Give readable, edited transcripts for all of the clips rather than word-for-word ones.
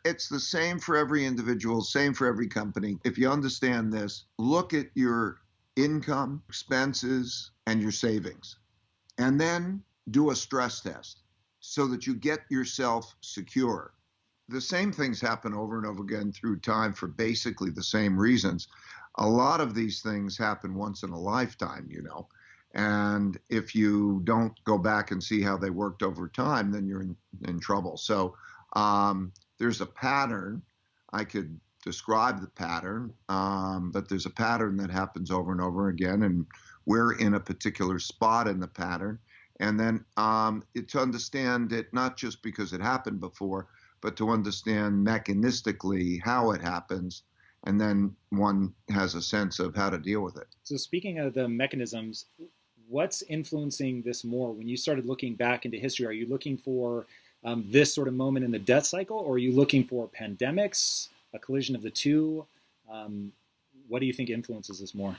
it's the same for every individual, same for every company. If you understand this, look at your income, expenses, and your savings, and then do a stress test so that you get yourself secure. The same things happen over and over again through time for basically the same reasons. A lot of these things happen once in a lifetime. And if you don't go back and see how they worked over time, then you're in trouble. So there's a pattern. I could describe the pattern, but there's a pattern that happens over and over again, and we're in a particular spot in the pattern. And then to understand it, not just because it happened before, but to understand mechanistically how it happens, and then one has a sense of how to deal with it. So speaking of the mechanisms, what's influencing this more? When you started looking back into history, are you looking for this sort of moment in the debt cycle, or are you looking for pandemics, a collision of the two? What do you think influences this more?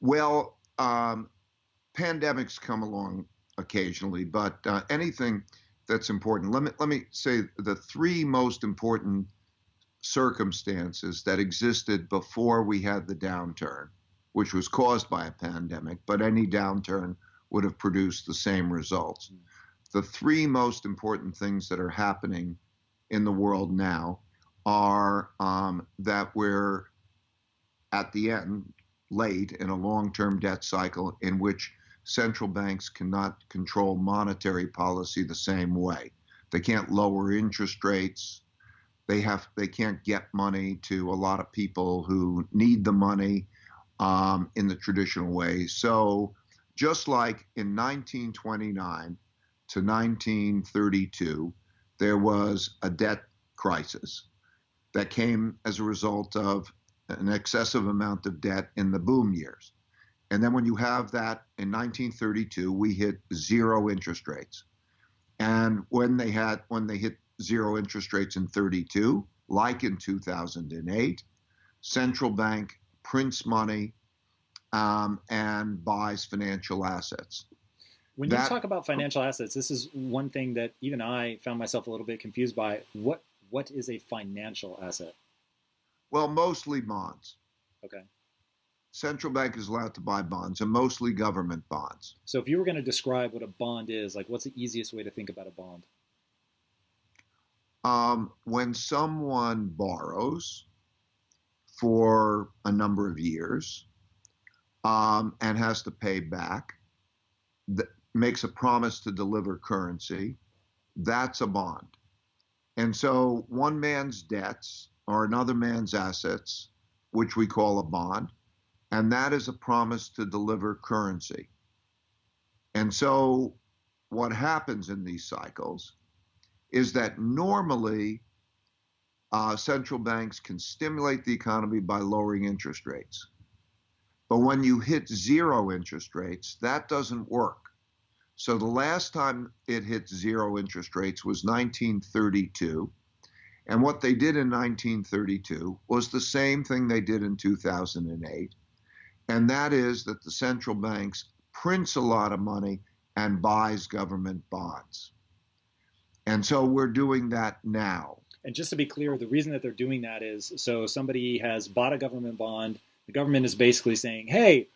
Well, pandemics come along occasionally, but anything that's important. Let me say the three most important circumstances that existed before we had the downturn, which was caused by a pandemic, but any downturn would have produced the same results. The three most important things that are happening in the world now are that we're at the end, late in a long-term debt cycle in which central banks cannot control monetary policy the same way. They can't lower interest rates. They can't get money to a lot of people who need the money in the traditional way. So just like in 1929 to 1932, there was a debt crisis that came as a result of an excessive amount of debt in the boom years. And then when you have that in 1932, we hit zero interest rates. And when they hit zero interest rates in 32, like in 2008, central bank prints money and buys financial assets. When you talk about financial assets, this is one thing that even I found myself a little bit confused by. What is a financial asset? Well, mostly bonds. Okay. Central bank is allowed to buy bonds, and mostly government bonds. So if you were going to describe what a bond is, like what's the easiest way to think about a bond? When someone borrows for a number of years and has to pay back, makes a promise to deliver currency, that's a bond. And so one man's debts are another man's assets, which we call a bond, and that is a promise to deliver currency. And so what happens in these cycles is that normally central banks can stimulate the economy by lowering interest rates. But when you hit zero interest rates, that doesn't work. So the last time it hit zero interest rates was 1932. And what they did in 1932 was the same thing they did in 2008. And that is that the central banks prints a lot of money and buys government bonds. And so we're doing that now. And just to be clear, the reason that they're doing that is so somebody has bought a government bond. The government is basically saying, hey,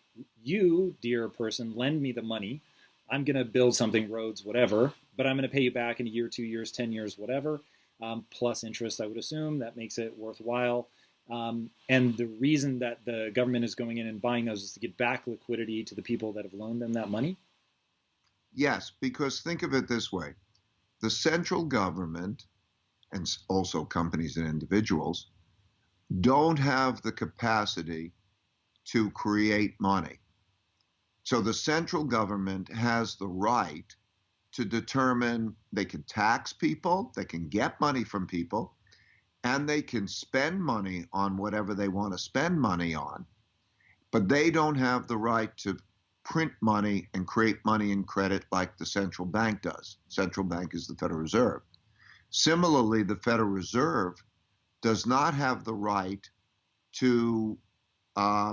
you, dear person, lend me the money. I'm going to build something, roads, whatever, but I'm going to pay you back in a year, 2 years, 10 years, whatever, plus interest, I would assume. That makes it worthwhile. And the reason that the government is going in and buying those is to get back liquidity to the people that have loaned them that money? Yes, because think of it this way. The central government, and also companies and individuals, don't have the capacity to create money. So the central government has the right to determine they can tax people, they can get money from people, and they can spend money on whatever they want to spend money on. But they don't have the right to print money and create money and credit like the central bank does. Central bank is the Federal Reserve. Similarly, the Federal Reserve does not have the right to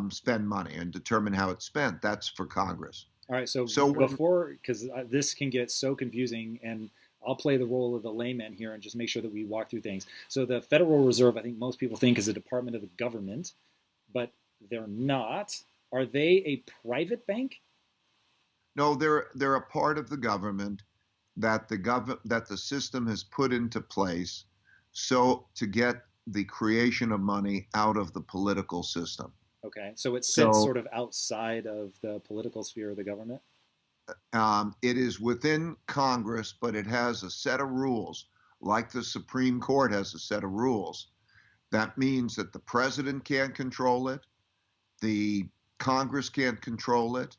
spend money and determine how it's spent. That's for Congress. All right, so before, because this can get so confusing, and I'll play the role of the layman here and just make sure that we walk through things. So the Federal Reserve, I think most people think is a department of the government, but they're not. Are they a private bank? No, they're a part of the government that the system has put into place so to get the creation of money out of the political system. Okay, so it sits So sort of outside of the political sphere of the government? it is within Congress, but it has a set of rules, like the Supreme Court has a set of rules. That means that the president can't control it, the Congress can't control it,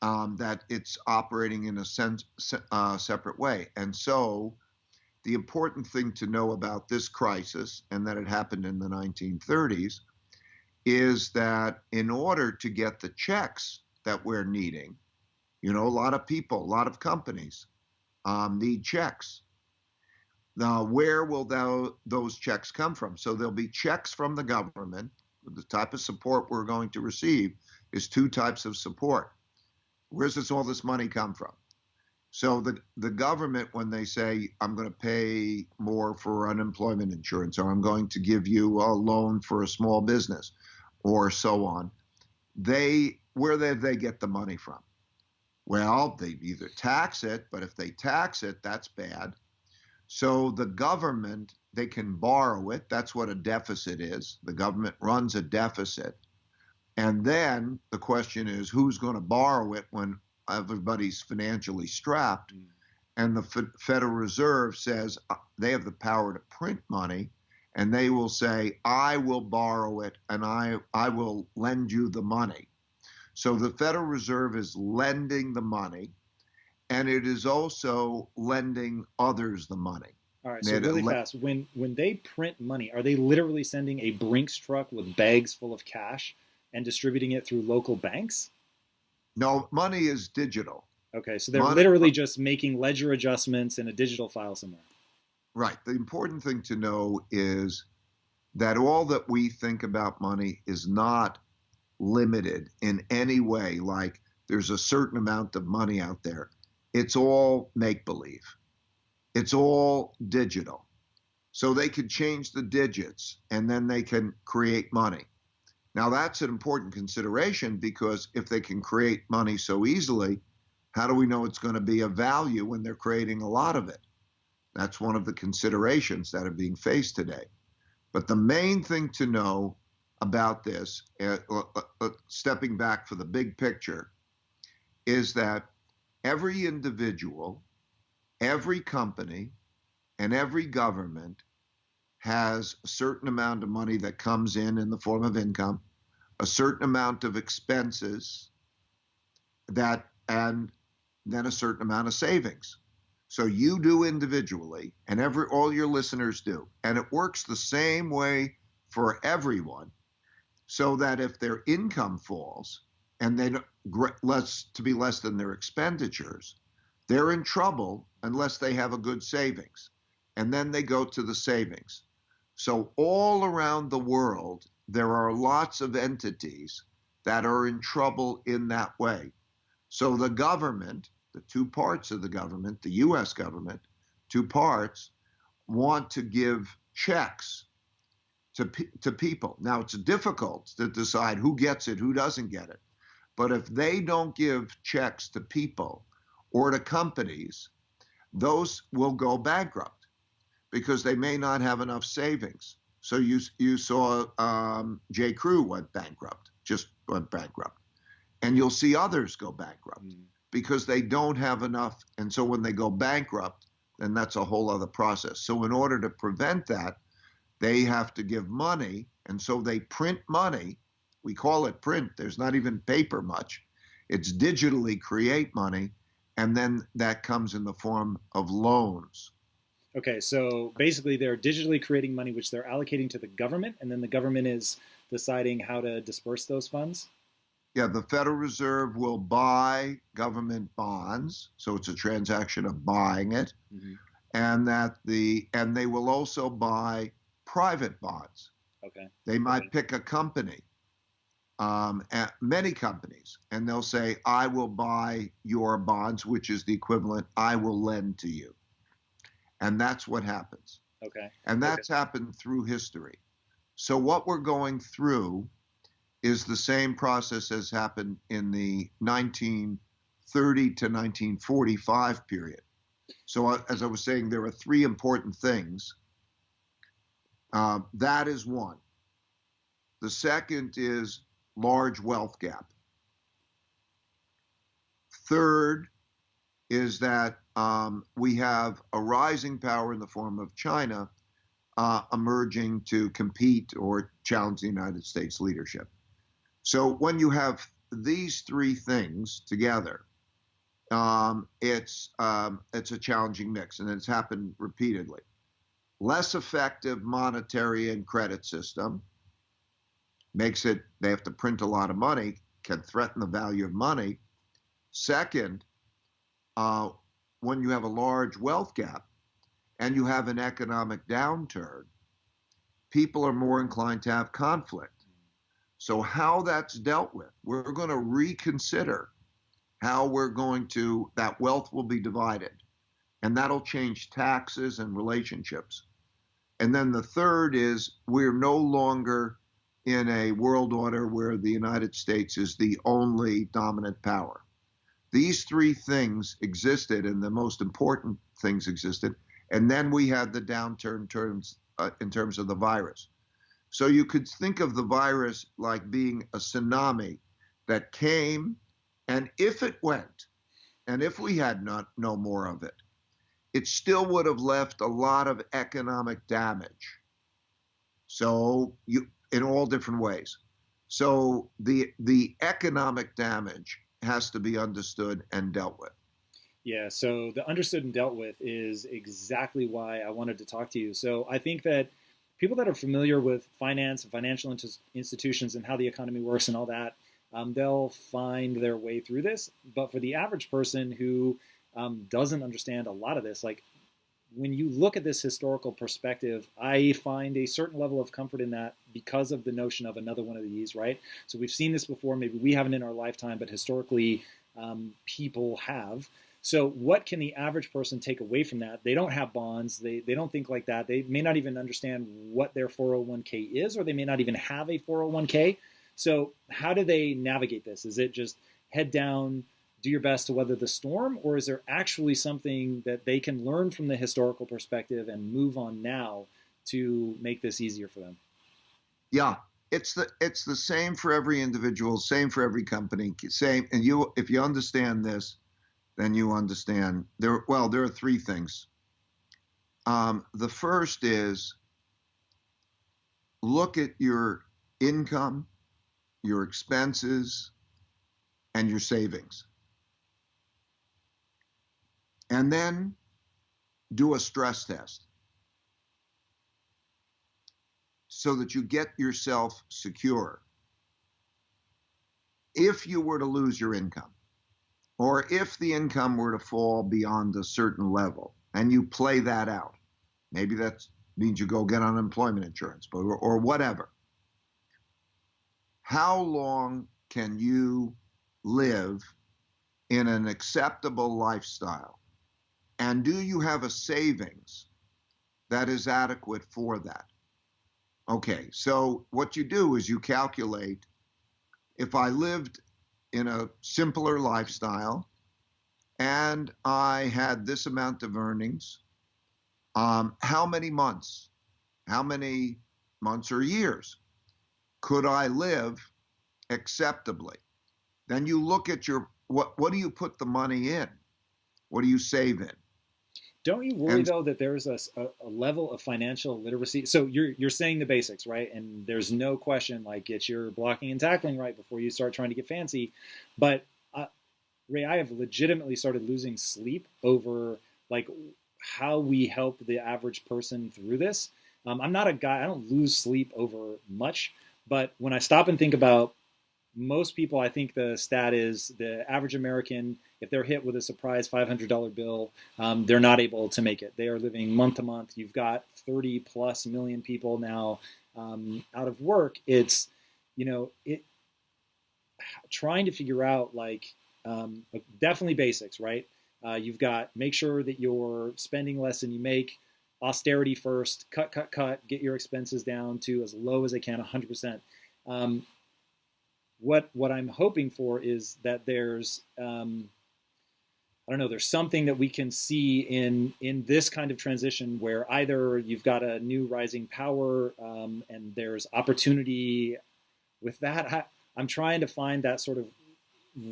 that it's operating in a separate way. And so the important thing to know about this crisis, and that it happened in the 1930s, is that in order to get the checks that we're needing, a lot of people, a lot of companies need checks. Now, where will those checks come from? So there'll be checks from the government. The type of support we're going to receive is two types of support. Where's all this money come from? So the government, when they say, I'm going to pay more for unemployment insurance, or I'm going to give you a loan for a small business, or so on, where do they get the money from? Well, they either tax it, but if they tax it, that's bad. So the government, they can borrow it. That's what a deficit is. The government runs a deficit. And then the question is, who's going to borrow it when everybody's financially strapped? And the Federal Reserve says they have the power to print money, and they will say, I will borrow it, and I will lend you the money. So the Federal Reserve is lending the money, and it is also lending others the money. All right, so really fast, when they print money, are they literally sending a Brinks truck with bags full of cash and distributing it through local banks? No, money is digital. Okay, so they're literally just making ledger adjustments in a digital file somewhere. Right. The important thing to know is that all that we think about money is not limited in any way, like there's a certain amount of money out there. It's all make-believe. It's all digital. So they could change the digits and then they can create money. Now that's an important consideration, because if they can create money so easily, how do we know it's going to be of value when they're creating a lot of it? That's one of the considerations that are being faced today. But the main thing to know about this, stepping back for the big picture, is that every individual, every company, and every government has a certain amount of money that comes in the form of income, a certain amount of expenses, and then a certain amount of savings. So you do individually, and all your listeners do. And it works the same way for everyone, so that if their income falls and they less than their expenditures, they're in trouble unless they have a good savings. And then they go to the savings. So all around the world, there are lots of entities that are in trouble in that way. So the government, the two parts of the government, the US government, two parts, want to give checks to people. Now, it's difficult to decide who gets it, who doesn't get it. But if they don't give checks to people or to companies, those will go bankrupt because they may not have enough savings. So you saw J. Crew went bankrupt, just went bankrupt. And you'll see others go bankrupt because they don't have enough. And so when they go bankrupt, then that's a whole other process. So in order to prevent that, they have to give money. And so they print money. We call it print. There's not even paper much. It's digitally create money. And then that comes in the form of loans. Okay, so basically they're digitally creating money, which they're allocating to the government, and then the government is deciding how to disperse those funds? Yeah, the Federal Reserve will buy government bonds, so it's a transaction of buying it, and they will also buy private bonds. Okay. They might pick a company, many companies, and they'll say, I will buy your bonds, which is the equivalent, I will lend to you. And that's what happens. Okay. And that's happened through history. So what we're going through is the same process as happened in the 1930 to 1945 period. So as I was saying, there are three important things. That is one. The second is large wealth gap. Third is that we have a rising power in the form of China emerging to compete or challenge the United States leadership. So when you have these three things together, it's a challenging mix, and it's happened repeatedly. Less effective monetary and credit system makes it, they have to print a lot of money, can threaten the value of money. Second, when you have a large wealth gap and you have an economic downturn, people are more inclined to have conflict. So how that's dealt with, we're going to reconsider how we're going to, that wealth will be divided. And that'll change taxes and relationships. And then the third is we're no longer in a world order where the United States is the only dominant power. These three things existed, and the most important things existed. And then we had the downturn in terms of the virus. So you could think of the virus like being a tsunami that came, and if it went, and if we had no more of it, it still would have left a lot of economic damage. So in all different ways. So the economic damage has to be understood and dealt with. Yeah, so the understood and dealt with is exactly why I wanted to talk to you. So I think that people that are familiar with finance and financial institutions and how the economy works and all that, they'll find their way through this. But for the average person who doesn't understand a lot of this, like when you look at this historical perspective, I find a certain level of comfort in that because of the notion of another one of these, right? So we've seen this before, maybe we haven't in our lifetime, but historically people have. So what can the average person take away from that? They don't have bonds. They don't think like that. They may not even understand what their 401k is, or they may not even have a 401k. So how do they navigate this? Is it just head down, do your best to weather the storm, or is there actually something that they can learn from the historical perspective and move on now to make this easier for them? Yeah, it's the same for every individual, same for every company, same. And if you understand this, then you understand there. Well, there are three things. The first is look at your income, your expenses, and your savings. And then do a stress test so that you get yourself secure. If you were to lose your income, or if the income were to fall beyond a certain level, and you play that out, maybe that means you go get unemployment insurance, or whatever. How long can you live in an acceptable lifestyle? And do you have a savings that is adequate for that? Okay, so what you do is you calculate, if I lived in a simpler lifestyle and I had this amount of earnings, how many months or years could I live acceptably? Then you look at what do you put the money in? What do you save in? Don't you worry though that there's a level of financial literacy? So you're saying the basics, right? And there's no question, like get your blocking and tackling right before you start trying to get fancy. But Ray, I have legitimately started losing sleep over like how we help the average person through this. I'm not a guy, I don't lose sleep over much, but when I stop and think about most people, I think the stat is the average American, if they're hit with a surprise $500 bill, they're not able to make it. They are living month to month. You've got 30 plus million people now out of work. It's, trying to figure out like definitely basics, right? You've got make sure that you're spending less than you make, austerity first, cut, get your expenses down to as low as they can, 100%. What I'm hoping for is that there's I don't know, there's something that we can see in this kind of transition where either you've got a new rising power and there's opportunity with that. I'm trying to find that sort of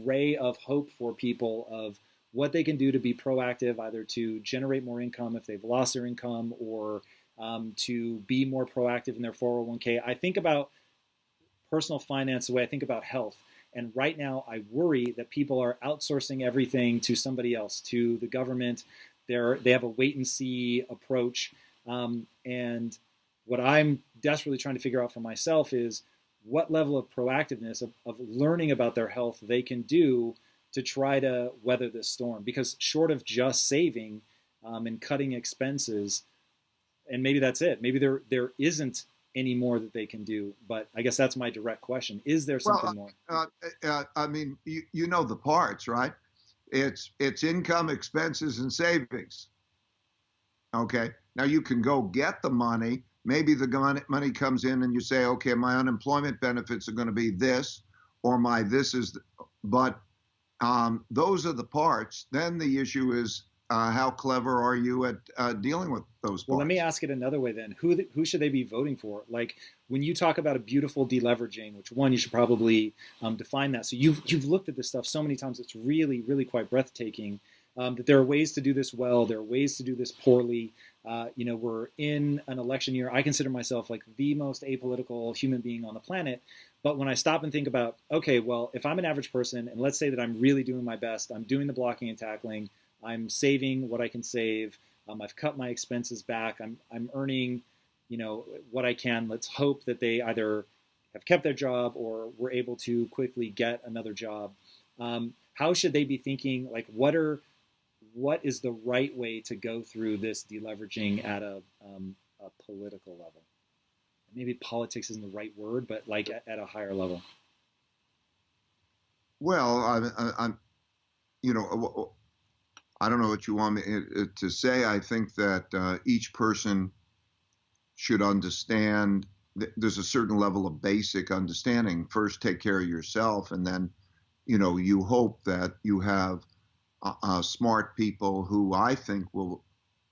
ray of hope for people of what they can do to be proactive, either to generate more income if they've lost their income, or to be more proactive in their 401k. I think about personal finance the way I think about health. And right now, I worry that people are outsourcing everything to somebody else, to the government. They have a wait and see approach. And what I'm desperately trying to figure out for myself is what level of proactiveness, of learning about their health they can do to try to weather this storm. Because short of just saving and cutting expenses, and maybe that's it. Maybe there isn't any more that they can do. But I guess that's my direct question. Is there something more? I mean, you know the parts, right? It's income, expenses, and savings. Okay. Now you can go get the money. Maybe the money comes in and you say, okay, my unemployment benefits are going to be this, or my this is, but those are the parts. Then the issue is, how clever are you at dealing with those parts? Well, let me ask it another way then. Who should they be voting for? Like when you talk about a beautiful deleveraging, which one you should probably define that. So you've looked at this stuff so many times. It's really, really quite breathtaking. That there are ways to do this well. There are ways to do this poorly. We're in an election year. I consider myself like the most apolitical human being on the planet. But when I stop and think about, okay, well, if I'm an average person, and let's say that I'm really doing my best, I'm doing the blocking and tackling, I'm saving what I can save, I've cut my expenses back, I'm earning, what I can. Let's hope that they either have kept their job or were able to quickly get another job. How should they be thinking? Like, what is the right way to go through this deleveraging at a political level? Maybe politics isn't the right word, but like at a higher level. Well, I'm I don't know what you want me to say. I think that each person should understand there's a certain level of basic understanding. First, take care of yourself, and then, you hope that you have smart people who I think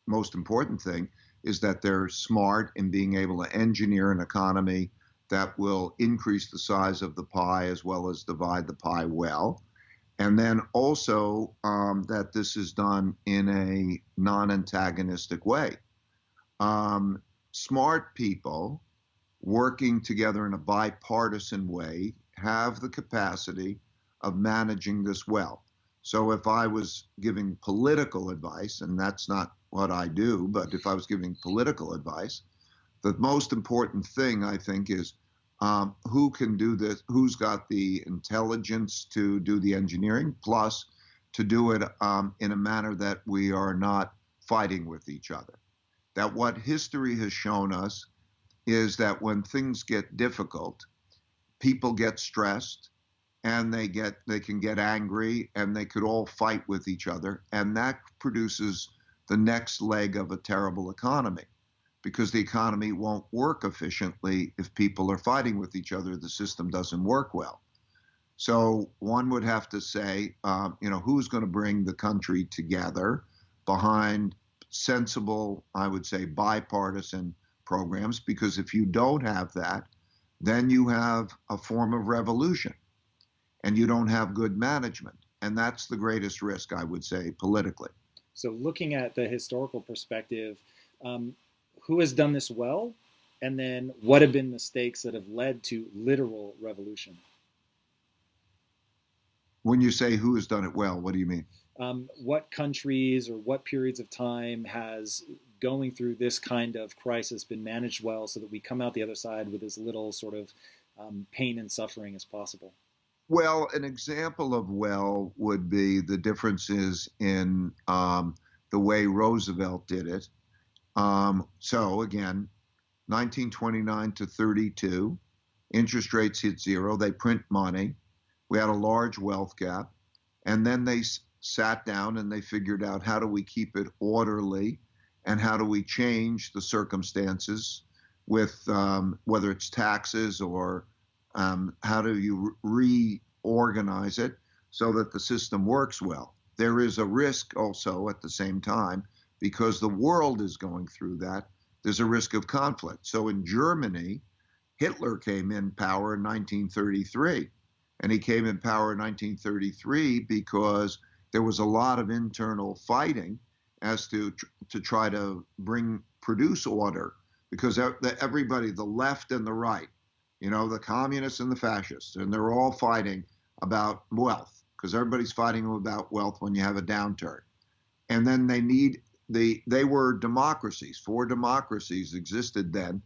most important thing is that they're smart in being able to engineer an economy that will increase the size of the pie as well as divide the pie well. And then also that this is done in a non-antagonistic way. Smart people working together in a bipartisan way have the capacity of managing this well. So if I was giving political advice, and that's not what I do, but if I was giving political advice, the most important thing I think is who can do this, who's got the intelligence to do the engineering, plus to do it in a manner that we are not fighting with each other. That what history has shown us is that when things get difficult, people get stressed, and they can get angry, and they could all fight with each other, and that produces the next leg of a terrible economy, because the economy won't work efficiently if people are fighting with each other. The system doesn't work well. So one would have to say, who's going to bring the country together behind sensible, I would say, bipartisan programs, because if you don't have that, then you have a form of revolution, and you don't have good management. And that's the greatest risk, I would say, politically. So looking at the historical perspective, who has done this well? And then what have been mistakes that have led to literal revolution? When you say who has done it well, what do you mean? What countries or what periods of time has going through this kind of crisis been managed well so that we come out the other side with as little sort of pain and suffering as possible? Well, an example of well would be the differences in the way Roosevelt did it. So again, 1929 to 32, interest rates hit zero. They print money. We had a large wealth gap. And then they sat down and they figured out, how do we keep it orderly, and how do we change the circumstances with whether it's taxes or how do you reorganize it so that the system works well. There is a risk also at the same time, because the world is going through that. There's a risk of conflict. So in Germany, Hitler came in power in 1933. And he came in power in 1933 because there was a lot of internal fighting as to try to produce order, because everybody, the left and the right, the communists and the fascists, and they're all fighting about wealth, because everybody's fighting about wealth when you have a downturn. And then they were democracies. 4 democracies existed then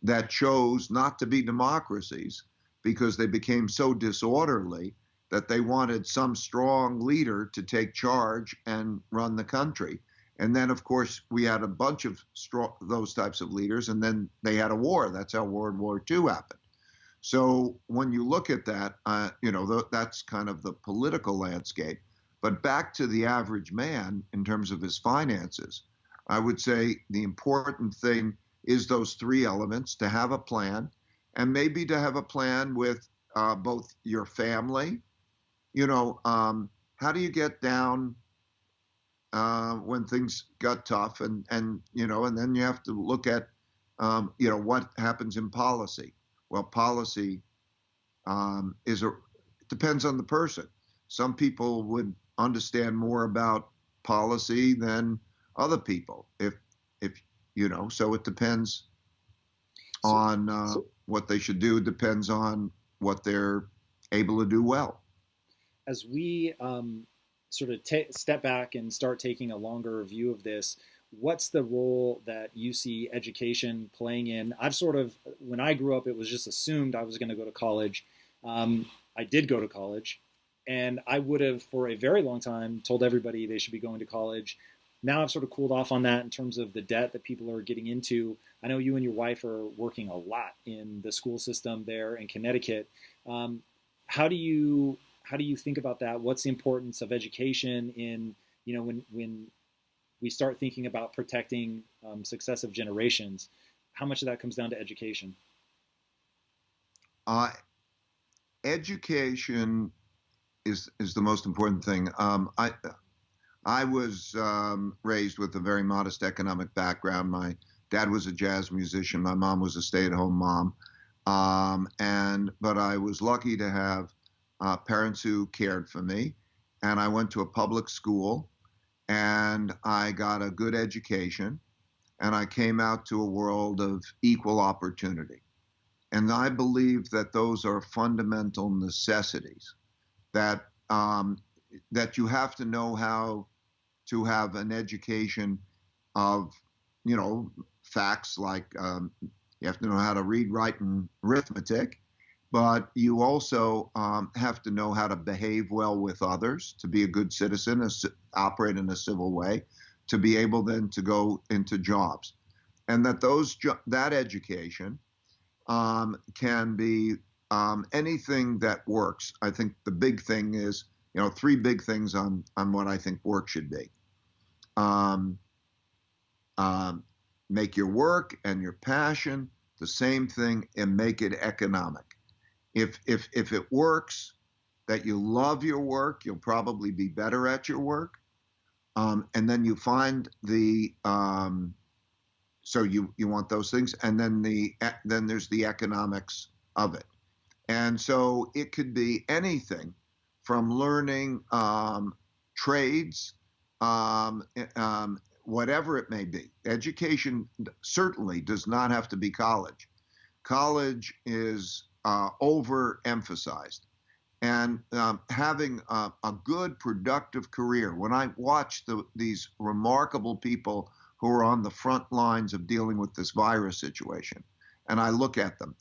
that chose not to be democracies because they became so disorderly that they wanted some strong leader to take charge and run the country. And then, of course, we had a bunch of those types of leaders, and then they had a war. That's how World War II happened. So when you look at that, that's kind of the political landscape. But back to the average man in terms of his finances, I would say the important thing is those 3 elements: to have a plan, and maybe to have a plan with both your family. How do you get down when things got tough, and then you have to look at what happens in policy. Well, policy depends on the person. Some people would understand more about policy than other people, if so it depends on what they should do. It depends on what they're able to do well. As we sort of step back and start taking a longer view of this, what's the role that you see education playing in? When I grew up, it was just assumed I was going to go to college. I did go to college, and I would have, for a very long time, told everybody they should be going to college. Now I've sort of cooled off on that in terms of the debt that people are getting into. I know you and your wife are working a lot in the school system there in Connecticut. How do you think about that? What's the importance of education in, when we start thinking about protecting successive generations? How much of that comes down to education? Education is the most important thing. I was raised with a very modest economic background. My dad was a jazz musician. My mom was a stay-at-home mom. But I was lucky to have parents who cared for me. And I went to a public school, and I got a good education, and I came out to a world of equal opportunity. And I believe that those are fundamental necessities, that you have to know how to have an education of, facts like you have to know how to read, write, and arithmetic, but you also have to know how to behave well with others, to be a good citizen, operate in a civil way, to be able then to go into jobs. And that that education can be anything that works. I think the big thing is, 3 big things on what I think work should be. Make your work and your passion the same thing, and make it economic. If it works, that you love your work, you'll probably be better at your work. And then you find so you want those things, and then there's the economics of it. And so it could be anything from learning trades, whatever it may be. Education certainly does not have to be college. College is overemphasized. And having a good, productive career. When I watch these remarkable people who are on the front lines of dealing with this virus situation, and I look at them,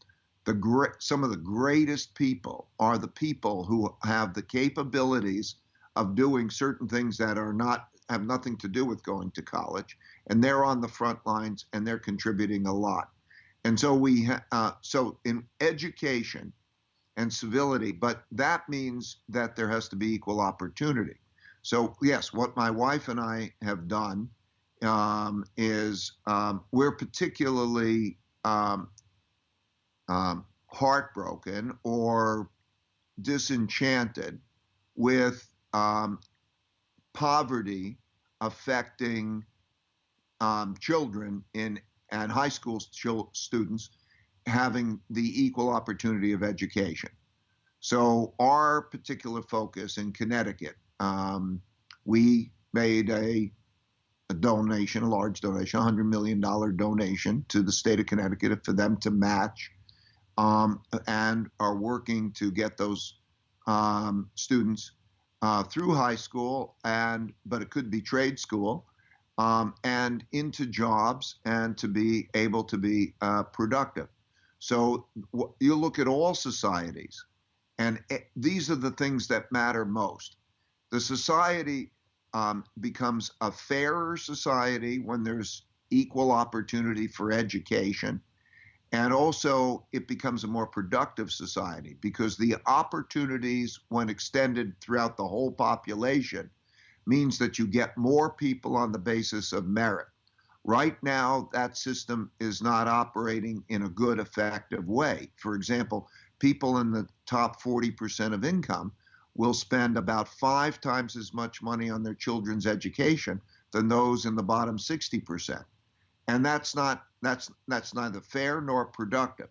some of the greatest people are the people who have the capabilities of doing certain things that have nothing to do with going to college, and they're on the front lines and they're contributing a lot. And so so in education and civility, but that means that there has to be equal opportunity. So yes, what my wife and I have done is we're particularly heartbroken or disenchanted with poverty affecting children and high school students having the equal opportunity of education. So our particular focus in Connecticut, we made a donation, a large donation, $100 million donation to the state of Connecticut for them to match, and are working to get those students through high school, but it could be trade school, and into jobs and to be able to be productive. So you look at all societies, and these are the things that matter most. The society becomes a fairer society when there's equal opportunity for education. And also, it becomes a more productive society because the opportunities, when extended throughout the whole population, means that you get more people on the basis of merit. Right now, that system is not operating in a good, effective way. For example, people in the top 40% of income will spend about 5 times as much money on their children's education than those in the bottom 60%. And that's neither fair nor productive.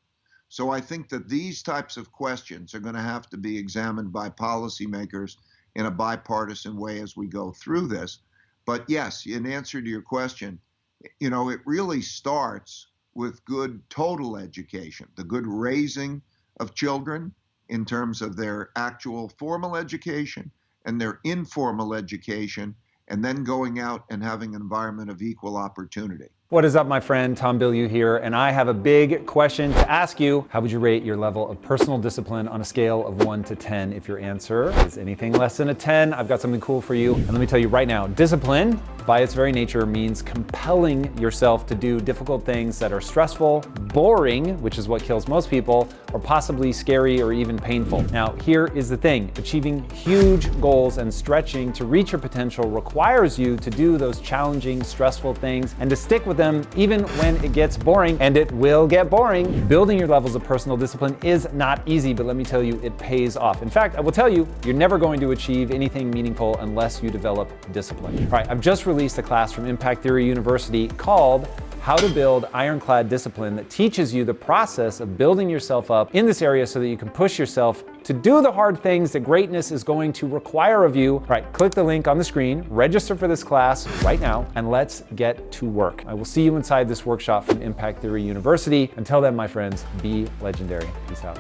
So I think that these types of questions are going to have to be examined by policymakers in a bipartisan way as we go through this. But yes, in answer to your question, it really starts with good total education, the good raising of children in terms of their actual formal education and their informal education, and then going out and having an environment of equal opportunity. What is up, my friend? Tom Bilyeu here, and I have a big question to ask you. How would you rate your level of personal discipline on a scale of 1 to 10? If your answer is anything less than a 10, I've got something cool for you. And let me tell you right now, discipline, by its very nature, means compelling yourself to do difficult things that are stressful, boring, which is what kills most people, or possibly scary or even painful. Now, here is the thing. Achieving huge goals and stretching to reach your potential requires you to do those challenging, stressful things and to stick with them even when it gets boring, and it will get boring. Building your levels of personal discipline is not easy, but let me tell you, it pays off. In fact, I will tell you, you're never going to achieve anything meaningful unless you develop discipline. All right, I've just released a class from Impact Theory University called How to Build Ironclad Discipline that teaches you the process of building yourself up in this area so that you can push yourself to do the hard things that greatness is going to require of you. All right, click the link on the screen, register for this class right now, and let's get to work. I will see you inside this workshop from Impact Theory University. Until then, my friends, be legendary. Peace out.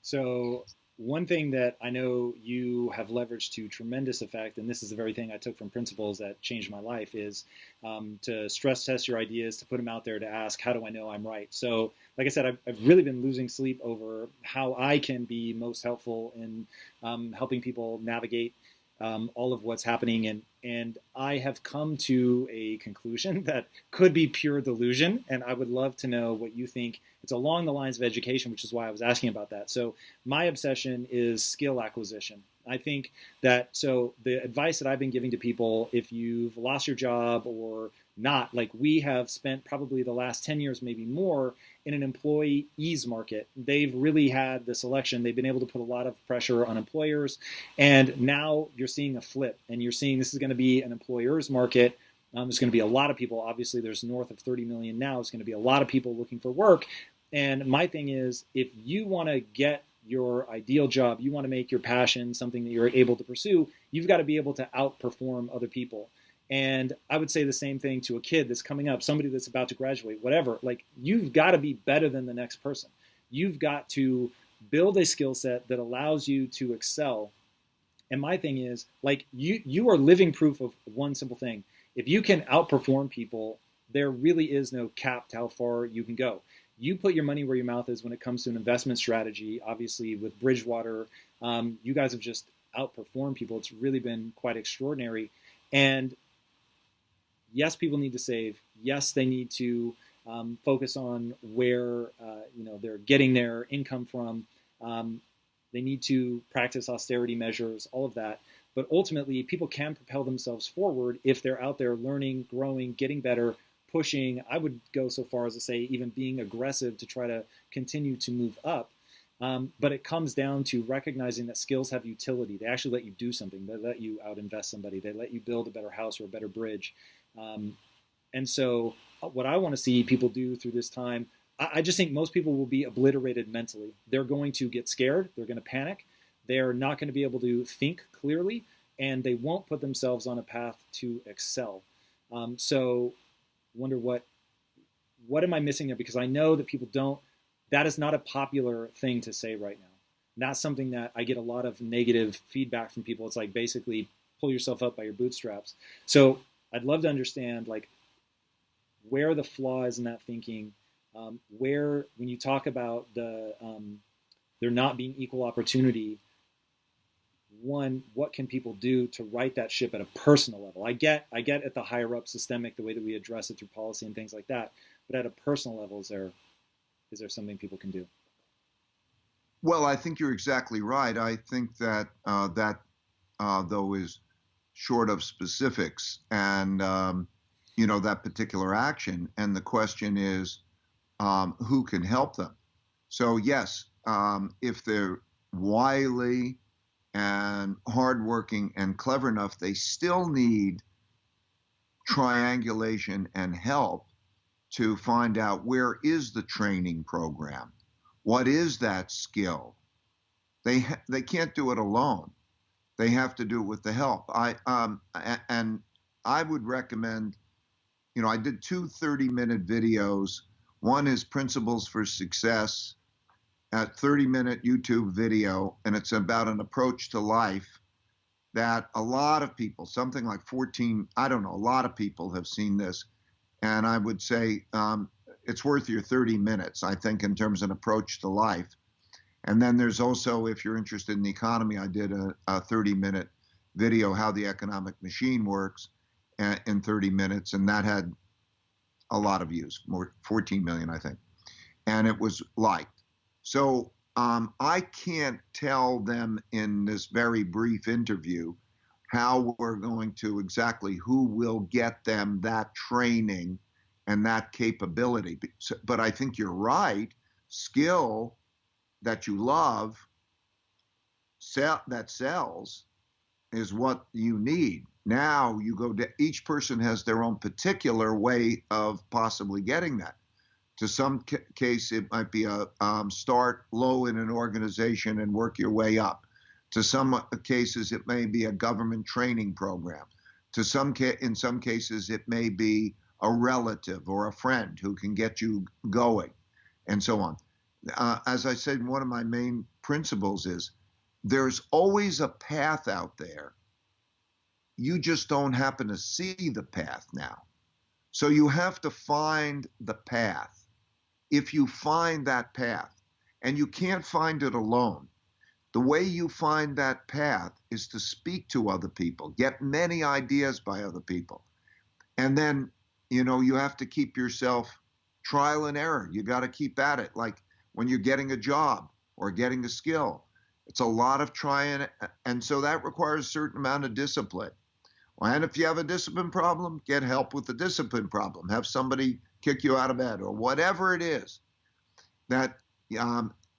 So one thing that I know you have leveraged to tremendous effect, and this is the very thing I took from principles that changed my life, is to stress test your ideas, to put them out there, to ask, how do I know I'm right? So like I said, I've really been losing sleep over how I can be most helpful in helping people navigate all of what's happening. And I have come to a conclusion that could be pure delusion. And I would love to know what you think. It's along the lines of education, which is why I was asking about that. So my obsession is skill acquisition. I think that, so the advice that I've been giving to people, if you've lost your job or not, like we have spent probably the last 10 years, maybe more, in an employee ease market. They've really had the selection. They've been able to put a lot of pressure on employers. And now you're seeing a flip, and you're seeing this is going to be an employer's market. There's going to be a lot of people. Obviously, there's north of 30 million now. There's going to be a lot of people looking for work. And my thing is, if you want to get your ideal job, you want to make your passion something that you're able to pursue, you've got to be able to outperform other people. And I would say the same thing to a kid that's coming up, somebody that's about to graduate, whatever. Like, you've got to be better than the next person. You've got to build a skill set that allows you to excel. And my thing is, like, you are living proof of one simple thing. If you can outperform people, there really is no cap to how far you can go. You put your money where your mouth is when it comes to an investment strategy. Obviously, with Bridgewater, you guys have just outperformed people. It's really been quite extraordinary. And yes, people need to save. Yes, they need to focus on where they're getting their income from. They need to practice austerity measures, all of that. But ultimately, people can propel themselves forward if they're out there learning, growing, getting better, pushing. I would go so far as to say even being aggressive to try to continue to move up. But it comes down to recognizing that skills have utility. They actually let you do something. They let you out-invest somebody. They let you build a better house or a better bridge. And so what I want to see people do through this time, I just think most people will be obliterated mentally. They're going to get scared. They're going to panic. They're not going to be able to think clearly, and they won't put themselves on a path to excel. So wonder what am I missing there? Because I know that people don't, that is not a popular thing to say right now. Not something that I get a lot of negative feedback from people. It's like basically pull yourself up by your bootstraps. So I'd love to understand like where the flaw is in that thinking, where when you talk about the there not being equal opportunity, one, what can people do to right that ship at a personal level? I get at the higher up systemic, the way that we address it through policy and things like that, but at a personal level, is there something people can do? Well, I think you're exactly right. I think that though is short of specifics and that particular action. And the question is, who can help them? So yes, if they're wily and hardworking and clever enough, they still need triangulation and help to find out where is the training program, what is that skill. They can't do it alone. They have to do it with the help. And I would recommend, I did 2 30-minute videos. One is Principles for Success, a 30-minute YouTube video, and it's about an approach to life that a lot of people, something like 14, I don't know, a lot of people have seen this. And I would say it's worth your 30 minutes, I think, in terms of an approach to life. And then there's also, if you're interested in the economy, I did a 30-minute video, How the Economic Machine Works, in 30 minutes. And that had a lot of views, more 14 million, I think. And it was liked. So I can't tell them in this very brief interview how we're going to exactly who will get them that training and that capability. But I think you're right. Skill that you love, that sells, is what you need. Now you go to, each person has their own particular way of possibly getting that. To some case, it might be a start low in an organization and work your way up. To some cases, it may be a government training program. In some cases, it may be a relative or a friend who can get you going, and so on. As I said, one of my main principles is there's always a path out there. You just don't happen to see the path now. So you have to find the path. If you find that path, and you can't find it alone, the way you find that path is to speak to other people, get many ideas by other people. And then, you have to keep yourself trial and error. You got to keep at it. Like when you're getting a job or getting a skill, it's a lot of trying. And so that requires a certain amount of discipline. And if you have a discipline problem, get help with the discipline problem. Have somebody kick you out of bed or whatever it is that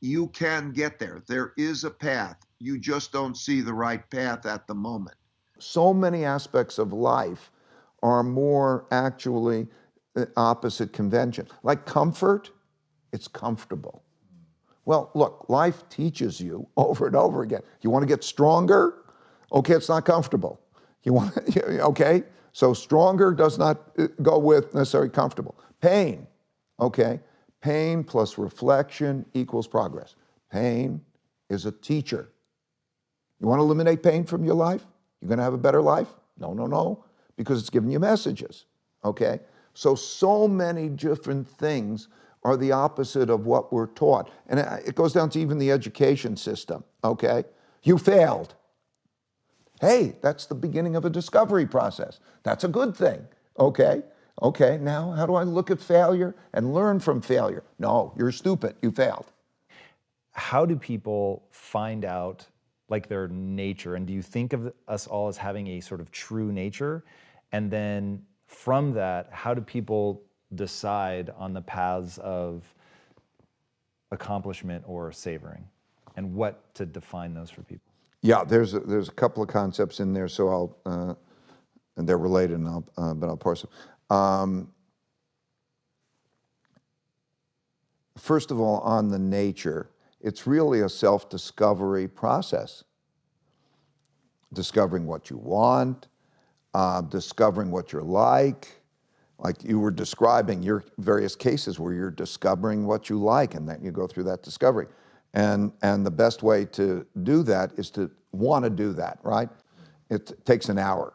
you can get there. There is a path. You just don't see the right path at the moment. So many aspects of life are more actually opposite convention. Like comfort, it's comfortable. Well, look, life teaches you over and over again. You want to get stronger? Okay, it's not comfortable. Okay? So stronger does not go with necessarily comfortable. Pain, okay? Pain plus reflection equals progress. Pain is a teacher. You want to eliminate pain from your life? You're going to have a better life? No, because it's giving you messages, okay? So many different things are the opposite of what we're taught. And it goes down to even the education system, okay? You failed. Hey, that's the beginning of a discovery process. That's a good thing, okay? Okay, now how do I look at failure and learn from failure? No, you're stupid, you failed. How do people find out like their nature? And do you think of us all as having a sort of true nature? And then from that, how do people decide on the paths of accomplishment or savoring, and what to define those for people? Yeah, there's a couple of concepts in there, so and they're related, and but I'll parse them. First of all, on the nature, it's really a self-discovery process. Discovering what you want, discovering what you're like you were describing your various cases where you're discovering what you like, and then you go through that discovery. And the best way to do that is to want to do that, right? It takes an hour,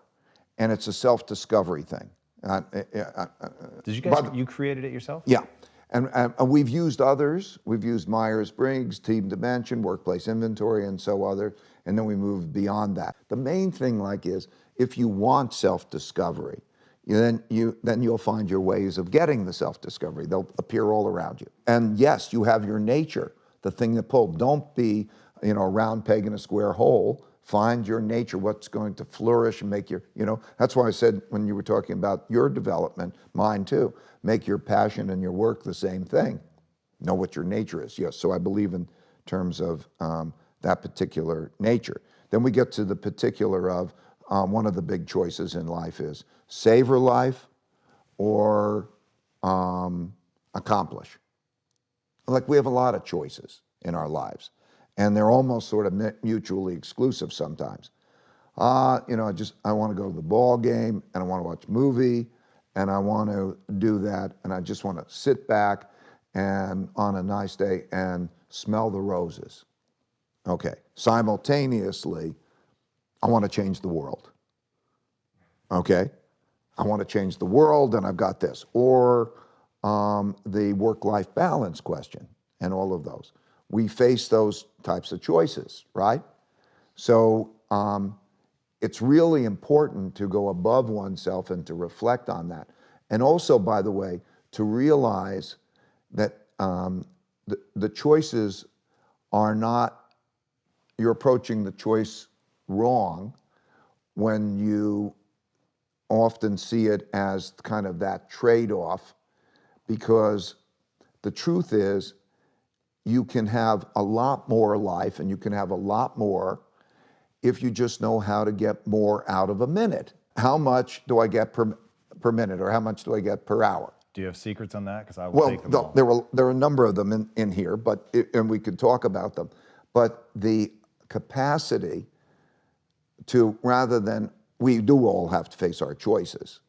and it's a self-discovery thing. Did you guys, you created it yourself? Yeah, and we've used others. We've used Myers-Briggs, Team Dimension, Workplace Inventory, and so other, and then we moved beyond that. The main thing is, if you want self-discovery, then you'll find your ways of getting the self-discovery. They'll appear all around you. And yes, you have your nature, the thing that pulled. Don't be, a round peg in a square hole. Find your nature, what's going to flourish and make your, that's why I said when you were talking about your development, mine too, make your passion and your work the same thing. Know what your nature is. Yes, so I believe in terms of that particular nature. Then we get to the particular of one of the big choices in life is savor life or accomplish. Like, we have a lot of choices in our lives, and they're almost sort of mutually exclusive sometimes. I want to go to the ball game, and I want to watch a movie, and I want to do that, and I just want to sit back and on a nice day and smell the roses. Okay, simultaneously, I want to change the world. Okay, I want to change the world, and I've got this. Or the work-life balance question, and all of those. We face those types of choices, right? So it's really important to go above oneself and to reflect on that. And also, by the way, to realize that the choices are not, you're approaching the choice wrong when you often see it as kind of that trade-off, because the truth is you can have a lot more life and you can have a lot more if you just know how to get more out of a minute. How much do I get per minute, or how much do I get per hour? Do you have secrets on that? Because I will take them all. There are a number of them in here, and we could talk about them. But the capacity to, rather than, we do all have to face our choices,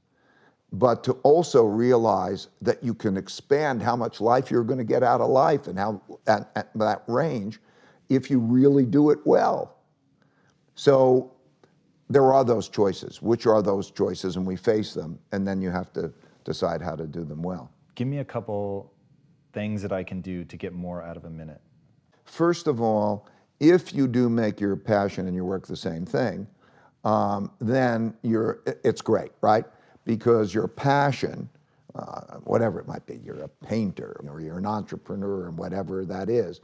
but to also realize that you can expand how much life you're going to get out of life, and how at that range, if you really do it well. So there are those choices. Which are those choices? And we face them, and then you have to decide how to do them well. Give me a couple things that I can do to get more out of a minute. First of all, if you do make your passion and your work the same thing, then it's great, right? Because your passion, whatever it might be, you're a painter or you're an entrepreneur and whatever that is,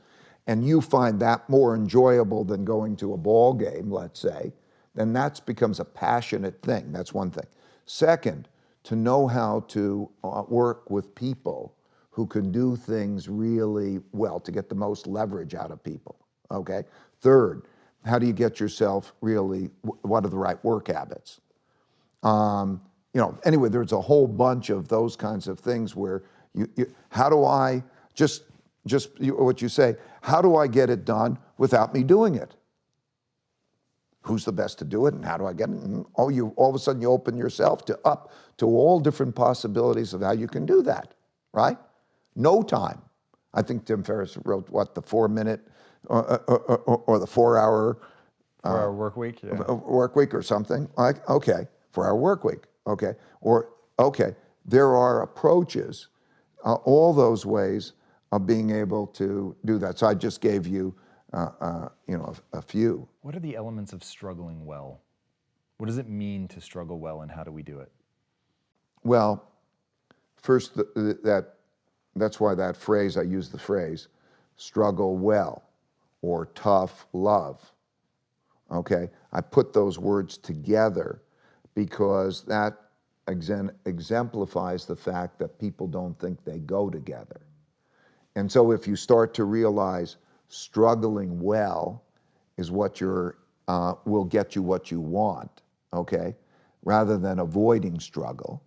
and you find that more enjoyable than going to a ball game, let's say, then that becomes a passionate thing. That's one thing. Second, to know how to work with people who can do things really well, to get the most leverage out of people, okay? Third, how do you get yourself really, what are the right work habits? Anyway, there's a whole bunch of those kinds of things where how do I, what you say, how do I get it done without me doing it? Who's the best to do it, and how do I get it? And all of a sudden you open yourself up to all different possibilities of how you can do that, right? No time. I think Tim Ferriss wrote, the 4-minute or the 4-hour 4-hour work week, yeah. Work week or something. Like, okay, 4-hour work week, okay. Or, okay, there are approaches, all those ways of being able to do that. So I just gave you, a few. What are the elements of struggling well? What does it mean to struggle well, and how do we do it? Well, first, that's why that phrase, I use the phrase, struggle well, or tough love. Okay, I put those words together because that exemplifies the fact that people don't think they go together. And so if you start to realize struggling well is what will get you what you want, okay, rather than avoiding struggle,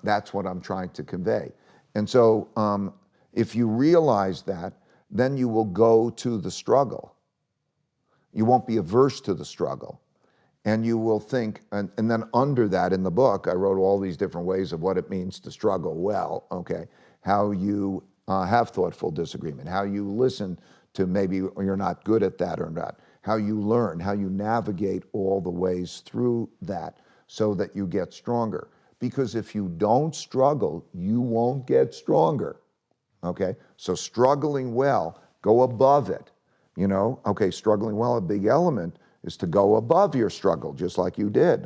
that's what I'm trying to convey. And so if you realize that, then you will go to the struggle. You won't be averse to the struggle. And you will think, and then under that in the book, I wrote all these different ways of what it means to struggle well, okay? How you have thoughtful disagreement, how you listen to maybe you're not good at that or not, how you learn, how you navigate all the ways through that so that you get stronger. Because if you don't struggle, you won't get stronger, okay? So struggling well, go above it, you know? Okay, struggling well, a big element is to go above your struggle, just like you did.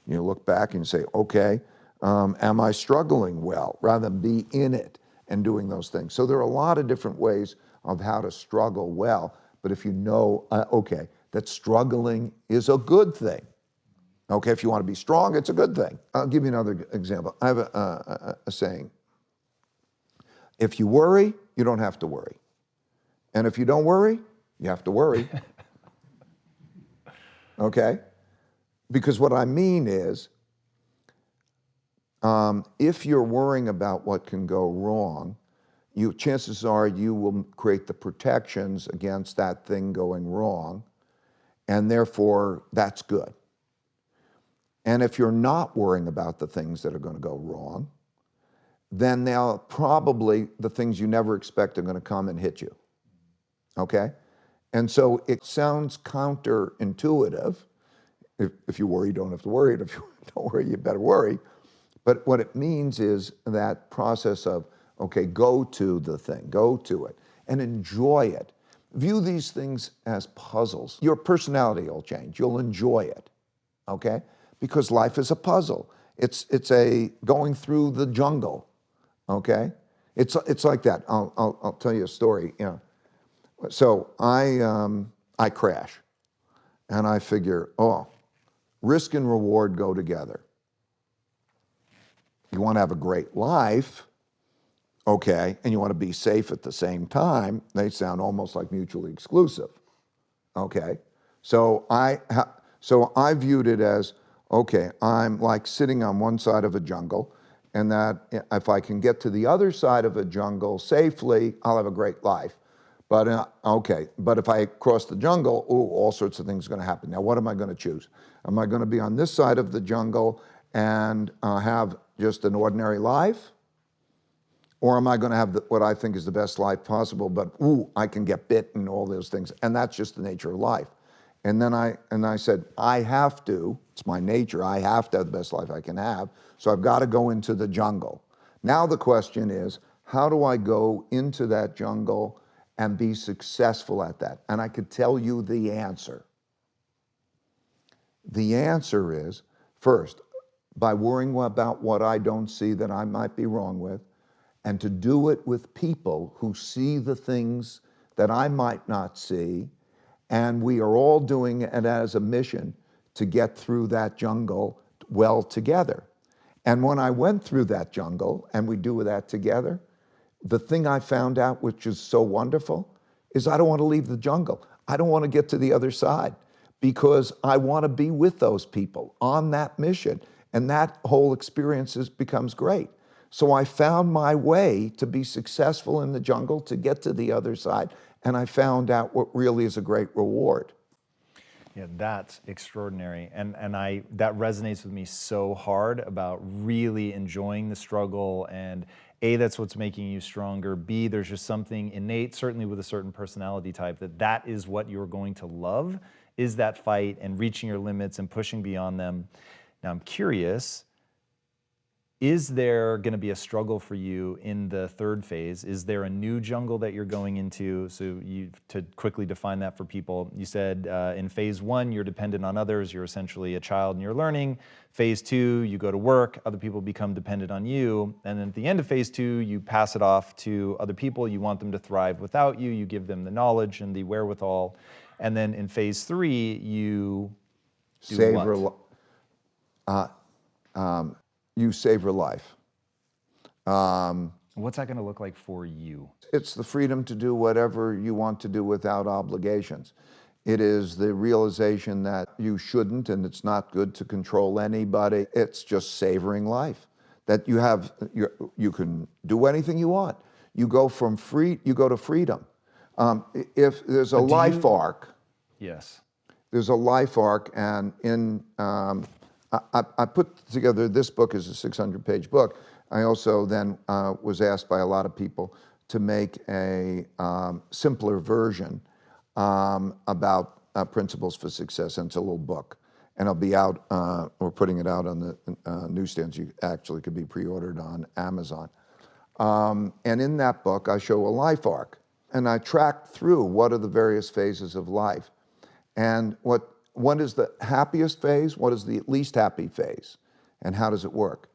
You look back and say, okay, am I struggling well, rather than be in it and doing those things. So there are a lot of different ways of how to struggle well, but if you know, okay, that struggling is a good thing. Okay, if you want to be strong, it's a good thing. I'll give you another example. I have a saying. If you worry, you don't have to worry. And if you don't worry, you have to worry. Okay? Because what I mean is, if you're worrying about what can go wrong, chances are you will create the protections against that thing going wrong, and therefore that's good. And if you're not worrying about the things that are going to go wrong, then the things you never expect are going to come and hit you. Okay? And so it sounds counterintuitive. If you worry, you don't have to worry. And if you don't worry, you better worry. But what it means is that process of, okay, go to the thing, go to it, and enjoy it. View these things as puzzles. Your personality will change. You'll enjoy it, okay? Because life is a puzzle. It's a going through the jungle, okay? It's like that. I'll tell you a story. You know, so I crash, and I figure, risk and reward go together. You want to have a great life, okay, and you want to be safe at the same time. They sound almost like mutually exclusive, okay? So I viewed it as, okay, I'm like sitting on one side of a jungle, and that if I can get to the other side of a jungle safely, I'll have a great life. But but if I cross the jungle, all sorts of things are going to happen. Now, what am I going to choose? Am I going to be on this side of the jungle and have just an ordinary life? Or am I going to have what I think is the best life possible, but I can get bit and all those things, and that's just the nature of life. And then I said, I have to, it's my nature, I have to have the best life I can have, so I've got to go into the jungle. Now the question is, how do I go into that jungle and be successful at that? And I could tell you the answer. The answer is, first, by worrying about what I don't see that I might be wrong with, and to do it with people who see the things that I might not see, and we are all doing it as a mission to get through that jungle well together. And when I went through that jungle, and we do that together, the thing I found out, which is so wonderful, is I don't want to leave the jungle. I don't want to get to the other side, because I want to be with those people on that mission, and that whole experience becomes great. So I found my way to be successful in the jungle, to get to the other side, and I found out what really is a great reward. Yeah, that's extraordinary. And that resonates with me so hard about really enjoying the struggle. And A, that's what's making you stronger. B, there's just something innate, certainly with a certain personality type, that is what you're going to love, is that fight and reaching your limits and pushing beyond them. Now, I'm curious, is there going to be a struggle for you in the third phase? Is there a new jungle that you're going into? So to quickly define that for people, you said in phase one, you're dependent on others. You're essentially a child and you're learning. Phase two, you go to work. Other people become dependent on you. And then at the end of phase two, you pass it off to other people. You want them to thrive without you. You give them the knowledge and the wherewithal. And then in phase 3, you do Savor, what? you savor life. What's that going to look like for you? It's the freedom to do whatever you want to do without obligations. It is the realization that you shouldn't, and it's not good to control anybody. It's just savoring life. That you can do anything you want. You go to freedom. If there's a life arc, Yes. there's a life arc, and I put together this book as a 600-page book. I also then was asked by a lot of people to make a simpler version about principles for success, and it's a little book. And it'll be out, we're putting it out on the newsstands. You actually could be pre-ordered on Amazon. And in that book, I show a life arc. And I track through what are the various phases of life. And what is the happiest phase, what is the least happy phase, and how does it work?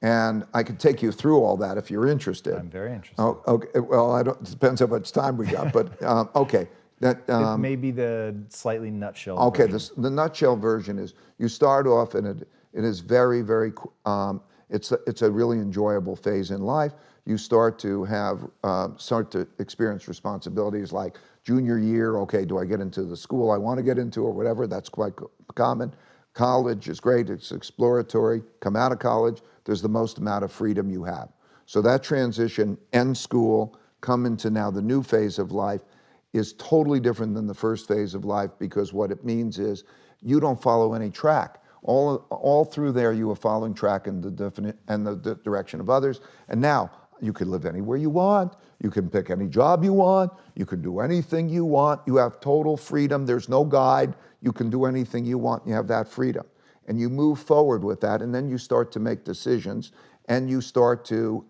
And I could take you through all that if you're interested. I'm very interested. Oh, okay. Well, it depends how much time we got, but okay. It may be the slightly nutshell Okay, version. the nutshell version is you start off, and it is very, very, it's a really enjoyable phase in life. You start to experience responsibilities like junior year. Okay, do I get into the school I want to get into or whatever? That's quite common. College is great, it's exploratory. Come out of college, there's the most amount of freedom you have. So that transition, end school, come into now the new phase of life, is totally different than the first phase of life, because what it means is you don't follow any track. All through there you are following track in the direction of others. And now you can live anywhere you want. You can pick any job you want. You can do anything you want. You have total freedom. There's no guide. You can do anything you want. You have that freedom. And you move forward with that, and then you start to make decisions, and you start to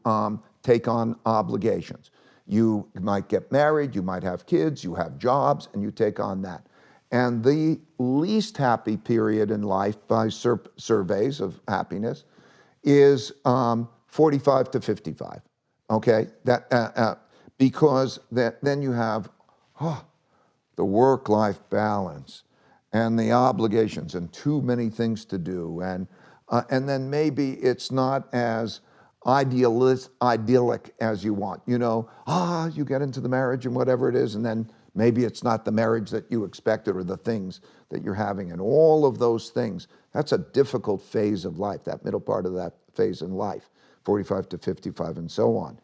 take on obligations. You might get married, you might have kids, you have jobs, and you take on that. And the least happy period in life by surveys of happiness is 45 to 55, okay? Because then you have the work-life balance and the obligations and too many things to do. And then maybe it's not as idyllic as you want. You get into the marriage and whatever it is, and then maybe it's not the marriage that you expected or the things that you're having, and all of those things. That's a difficult phase of life, that middle part of that phase in life, 45 to 55 and so on.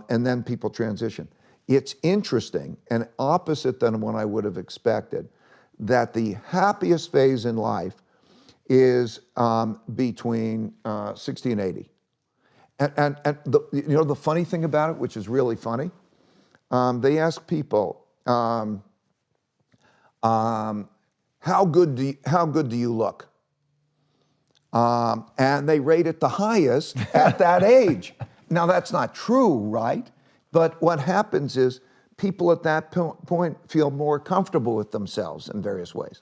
And then people transition. It's interesting and opposite than what I would have expected, that the happiest phase in life is between 60 and 80. And the funny thing about it, which is really funny, they ask people, how good do you look? And they rate it the highest at that age. Now that's not true, right? But what happens is people at that point feel more comfortable with themselves in various ways.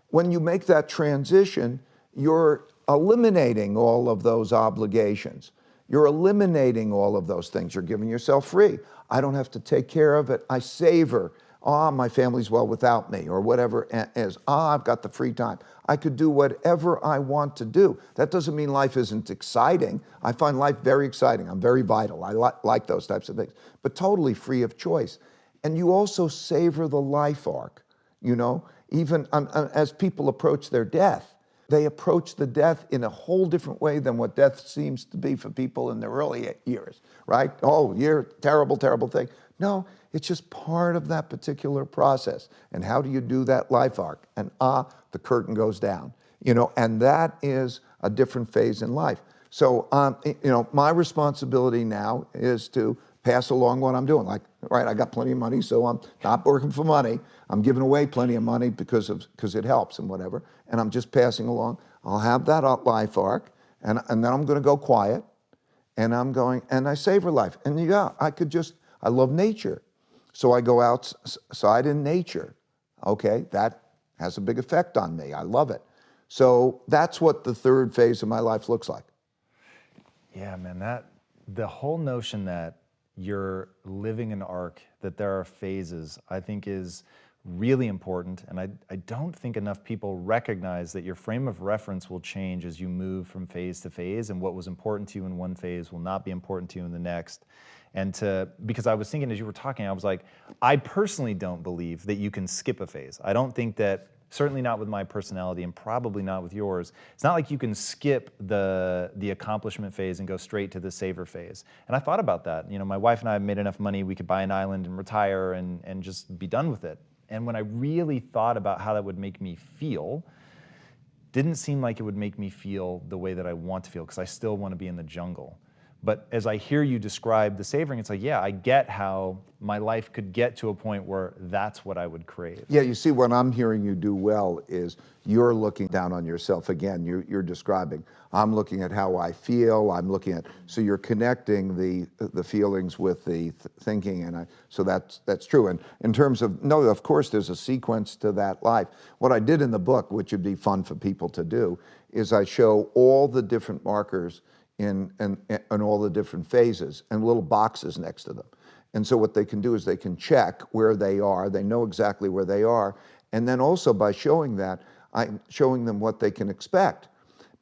When you make that transition, you're eliminating all of those obligations. You're eliminating all of those things. You're giving yourself free. I don't have to take care of it. I savor. My family's well without me, or whatever it is. I've got the free time. I could do whatever I want to do. That doesn't mean life isn't exciting. I find life very exciting. I'm very vital. I like those types of things, but totally free of choice. And you also savor the life arc, even as people approach their death. They approach the death in a whole different way than what death seems to be for people in their early years, right? Oh, you're terrible, terrible thing. No, it's just part of that particular process. And how do you do that life arc? And the curtain goes down, and that is a different phase in life. So, my responsibility now is to pass along what I'm doing. Like, right, I got plenty of money, so I'm not working for money. I'm giving away plenty of money because it helps and whatever, and I'm just passing along. I'll have that life arc, and then I'm going to go quiet, and I savor life. And I love nature, so I go outside in nature. Okay, that has a big effect on me. I love it. So that's what the third phase of my life looks like. Yeah, man, the whole notion that you're living an arc, that there are phases, I think is really important. And I don't think enough people recognize that your frame of reference will change as you move from phase to phase, and what was important to you in one phase will not be important to you in the next. And because I was thinking as you were talking, I was like, I personally don't believe that you can skip a phase. I don't think that, certainly not with my personality and probably not with yours. It's not like you can skip the accomplishment phase and go straight to the savor phase. And I thought about that. My wife and I have made enough money, we could buy an island and retire and just be done with it. And when I really thought about how that would make me feel, didn't seem like it would make me feel the way that I want to feel, because I still want to be in the jungle. But as I hear you describe the savoring, it's like, yeah, I get how my life could get to a point where that's what I would crave. Yeah, you see, what I'm hearing you do well is you're looking down on yourself again. You're describing, I'm looking at how I feel, I'm looking at, so you're connecting the feelings with the thinking, and so that's true. And in terms of, no, of course there's a sequence to that life. What I did in the book, which would be fun for people to do, is I show all the different markers in all the different phases and little boxes next to them. And so what they can do is they can check where they are, they know exactly where they are, and then also by showing that, I'm showing them what they can expect.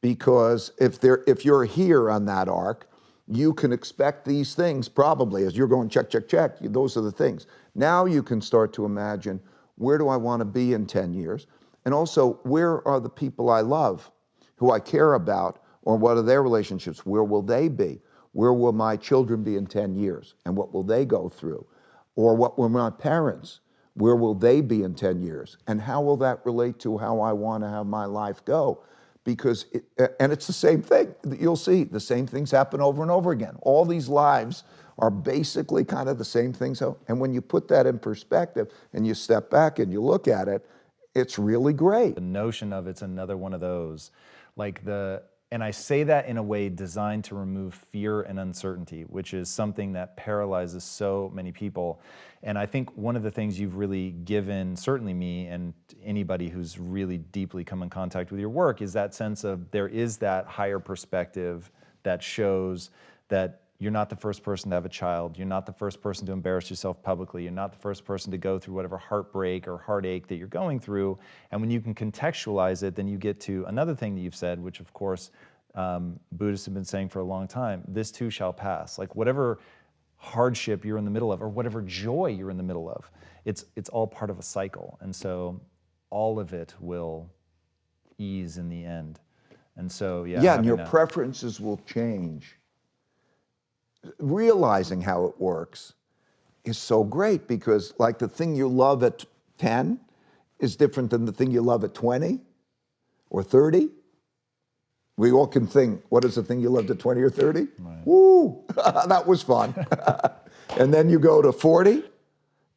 Because if you're here on that arc, you can expect these things probably as you're going check, check, check, those are the things. Now you can start to imagine, where do I want to be in 10 years? And also, where are the people I love, who I care about, or what are their relationships? Where will they be? Where will my children be in 10 years? And what will they go through? Or what will my parents? Where will they be in 10 years? And how will that relate to how I want to have my life go? Because, and it's the same thing. You'll see the same things happen over and over again. All these lives are basically kind of the same things. And when you put that in perspective and you step back and you look at it, it's really great. The notion of it's another one of those, and I say that in a way designed to remove fear and uncertainty, which is something that paralyzes so many people. And I think one of the things you've really given, certainly me and anybody who's really deeply come in contact with your work, is that sense of there is that higher perspective that shows that you're not the first person to have a child. You're not the first person to embarrass yourself publicly. You're not the first person to go through whatever heartbreak or heartache that you're going through. And when you can contextualize it, then you get to another thing that you've said, which of course, Buddhists have been saying for a long time, this too shall pass. Like whatever hardship you're in the middle of, or whatever joy you're in the middle of, it's all part of a cycle. And so all of it will ease in the end. And so, yeah, and your preferences will change. Realizing how it works is so great, because like the thing you love at 10 is different than the thing you love at 20 or 30. We all can think, what is the thing you loved at 20 or 30? Right. Woo, that was fun. And then you go to 40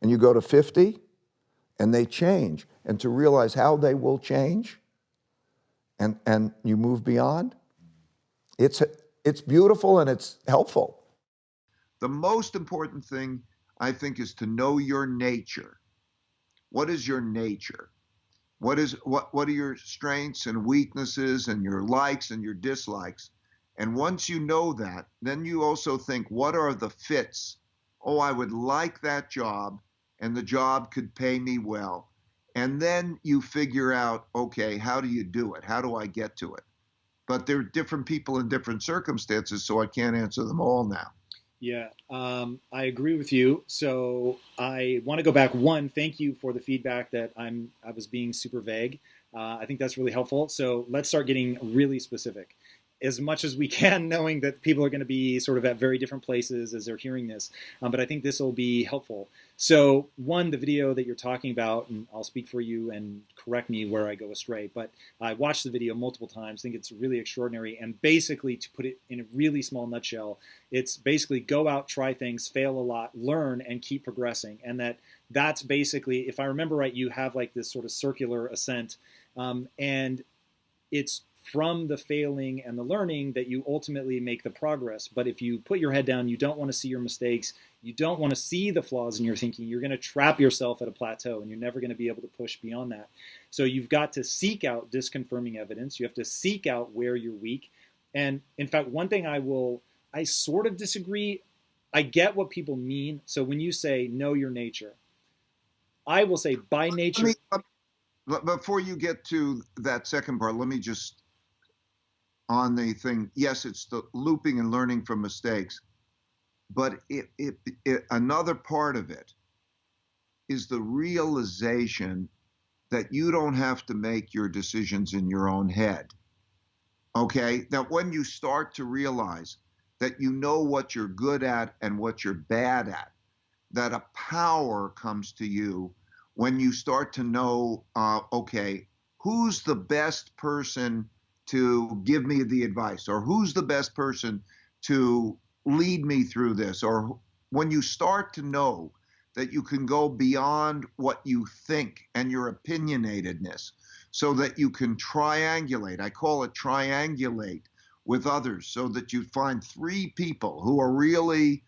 and you go to 50 and they change. And to realize how they will change and you move beyond, it's beautiful and it's helpful. The most important thing, I think, is to know your nature. What is your nature? What are your strengths and weaknesses and your likes and your dislikes? And once you know that, then you also think, what are the fits? Oh, I would like that job, and the job could pay me well. And then you figure out, okay, how do you do it? How do I get to it? But there are different people in different circumstances, so I can't answer them all now. Yeah, I agree with you. So I want to go back. One, thank you for the feedback that I was being super vague. I think that's really helpful. So let's start getting really specific. As much as we can, knowing that people are going to be sort of at very different places as they're hearing this. But I think this will be helpful. So one, the video that you're talking about, and I'll speak for you and correct me where I go astray, but I watched the video multiple times, think it's really extraordinary. And basically, to put it in a really small nutshell, it's basically go out, try things, fail a lot, learn, and keep progressing. And that's basically, if I remember right, you have like this sort of circular ascent. And it's from the failing and the learning that you ultimately make the progress. But if you put your head down, you don't want to see your mistakes, you don't want to see the flaws in your thinking, you're going to trap yourself at a plateau and you're never going to be able to push beyond that. So you've got to seek out disconfirming evidence. You have to seek out where you're weak. And in fact, one thing I sort of disagree. I get what people mean. So when you say know your nature, I will say by nature. Before you get to that second part, let me just on the thing. Yes, it's the looping and learning from mistakes, but another part of it is the realization that you don't have to make your decisions in your own head. Okay? Now, when you start to realize that you know what you're good at and what you're bad at, that a power comes to you when you start to know, okay, who's the best person to give me the advice, or who's the best person to lead me through this, or when you start to know that you can go beyond what you think and your opinionatedness so that you can triangulate. I call it triangulate with others so that you find three people who are really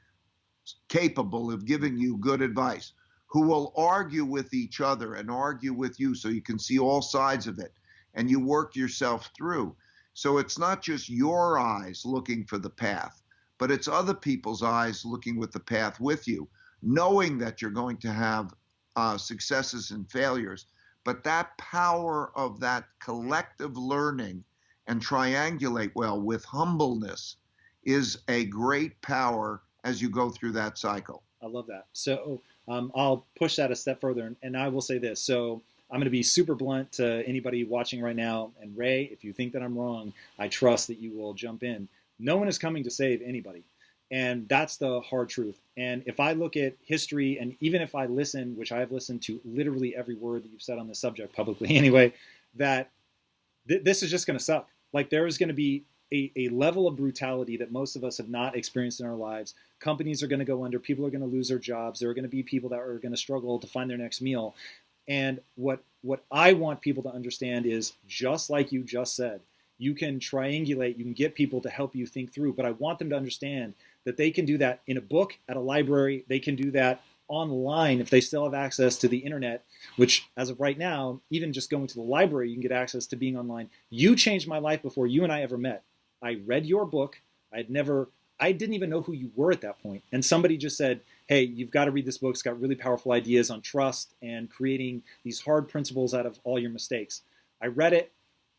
capable of giving you good advice, who will argue with each other and argue with you so you can see all sides of it and you work yourself through. So it's not just your eyes looking for the path, but it's other people's eyes looking with the path with you, knowing that you're going to have successes and failures. But that power of that collective learning and triangulate well with humbleness is a great power as you go through that cycle. I love that. So I'll push that a step further, and I will say this. So I'm going to be super blunt to anybody watching right now. And Ray, if you think that I'm wrong, I trust that you will jump in. No one is coming to save anybody. And that's the hard truth. And if I look at history, and even if I listen, which I have listened to literally every word that you've said on this subject publicly anyway, that this is just going to suck. Like there is going to be a level of brutality that most of us have not experienced in our lives. Companies are going to go under. People are going to lose their jobs. There are going to be people that are going to struggle to find their next meal. And what I want people to understand is, just like you just said, you can triangulate, you can get people to help you think through, but I want them to understand that they can do that in a book, at a library. They can do that online if they still have access to the internet, which as of right now, even just going to the library, you can get access to being online. You changed my life before you and I ever met. I read your book. I didn't even know who you were at that point. And somebody just said, hey, you've got to read this book. It's got really powerful ideas on trust and creating these hard principles out of all your mistakes. I read it,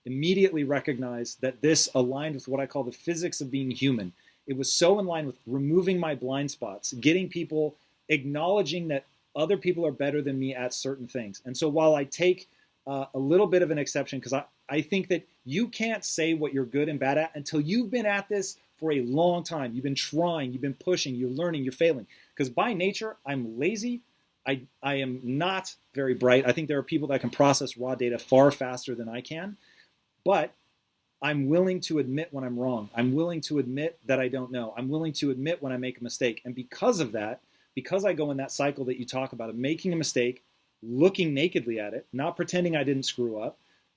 immediately recognized that this aligned with what I call the physics of being human. It was so in line with removing my blind spots, getting people, acknowledging that other people are better than me at certain things. And so while I take a little bit of an exception, because I think that you can't say what you're good and bad at until you've been at this for a long time. You've been trying, you've been pushing, you're learning, you're failing. Because by nature, I'm lazy. I am not very bright. I think there are people that can process raw data far faster than I can. But I'm willing to admit when I'm wrong. I'm willing to admit that I don't know. I'm willing to admit when I make a mistake. And because of that, because I go in that cycle that you talk about of making a mistake, looking nakedly at it, not pretending I didn't screw up,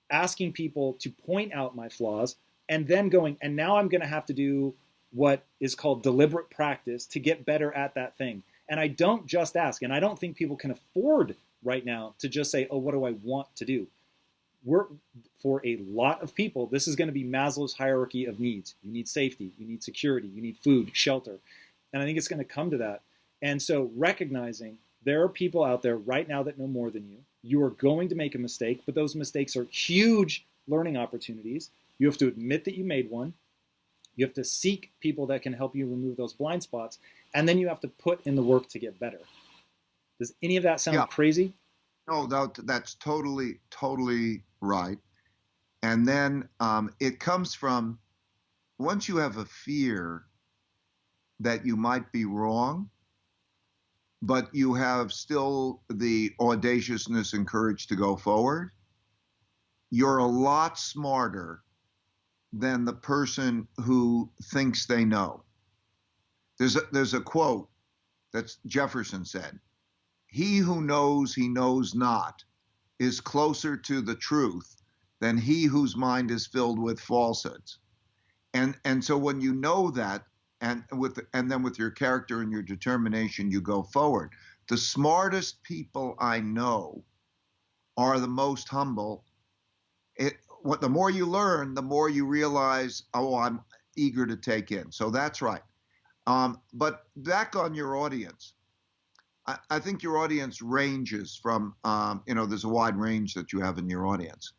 asking people to point out my flaws, and then going, and now I'm going to have to do what is called deliberate practice to get better at that thing. And I don't just ask, and I don't think people can afford right now to just say, oh, what do I want to do? For a lot of people, this is going to be Maslow's hierarchy of needs. You need safety, you need security, you need food, shelter. And I think it's going to come to that. And so recognizing there are people out there right now that know more than you. You are going to make a mistake, but those mistakes are huge learning opportunities. You have to admit that you made one. You have to seek people that can help you remove those blind spots. And then you have to put in the work to get better. Does any of that sound crazy? No, that's totally right. And then it comes from, once you have a fear that you might be wrong, but you have still the audaciousness and courage to go forward, you're a lot smarter than the person who thinks they know. There's a quote that Jefferson said, "He who knows he knows not is closer to the truth than he whose mind is filled with falsehoods." And so when you know that, and then with your character and your determination, you go forward. The smartest people I know are the most humble. The more you learn, the more you realize, oh, I'm eager to take in. So that's right. But back on your audience, I think your audience ranges from, there's a wide range that you have in your audience.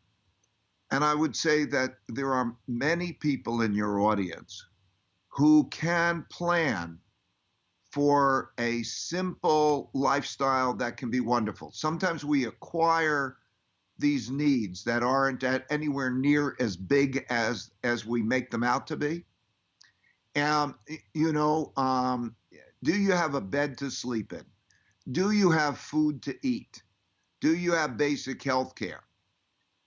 And I would say that there are many people in your audience who can plan for a simple lifestyle that can be wonderful. Sometimes we acquire these needs that aren't anywhere near as big as we make them out to be. And, do you have a bed to sleep in? Do you have food to eat? Do you have basic health care?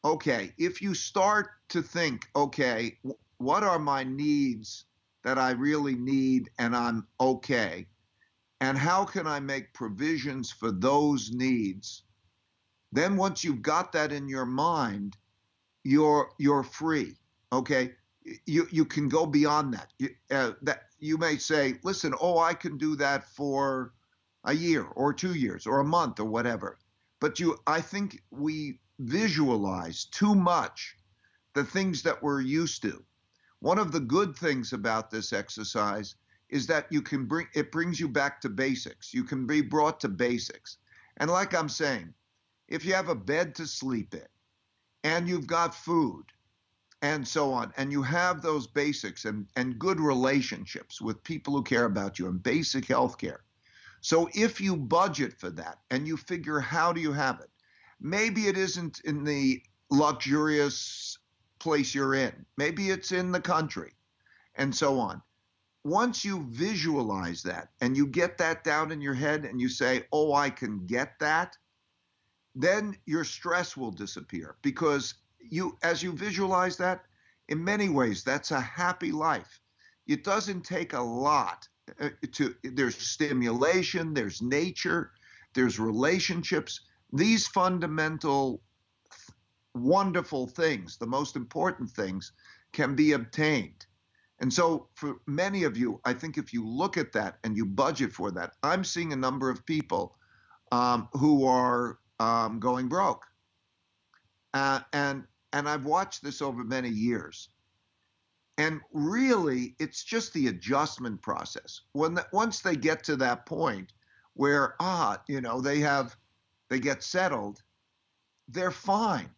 Okay, if you start to think, okay, what are my needs that I really need and I'm okay? And how can I make provisions for those needs? Then once you've got that in your mind, you're free. Okay, you can go beyond that. That you may say, listen, I can do that for a year or 2 years or a month or whatever. But I think we visualize too much the things that we're used to. One of the good things about this exercise is that it brings you back to basics. You can be brought to basics. And like I'm saying, if you have a bed to sleep in and you've got food and so on, and you have those basics and good relationships with people who care about you and basic health care. So if you budget for that and you figure how do you have it, maybe it isn't in the luxurious place you're in. Maybe it's in the country and so on. Once you visualize that and you get that down in your head and you say, I can get that, then your stress will disappear because as you visualize that, in many ways, that's a happy life. It doesn't take a lot there's stimulation, there's nature, there's relationships. These fundamental, wonderful things, the most important things, can be obtained. And so for many of you, I think if you look at that and you budget for that, I'm seeing a number of people who are going broke. And I've watched this over many years. And really, it's just the adjustment process. Once they get to that point where, they get settled, they're fine.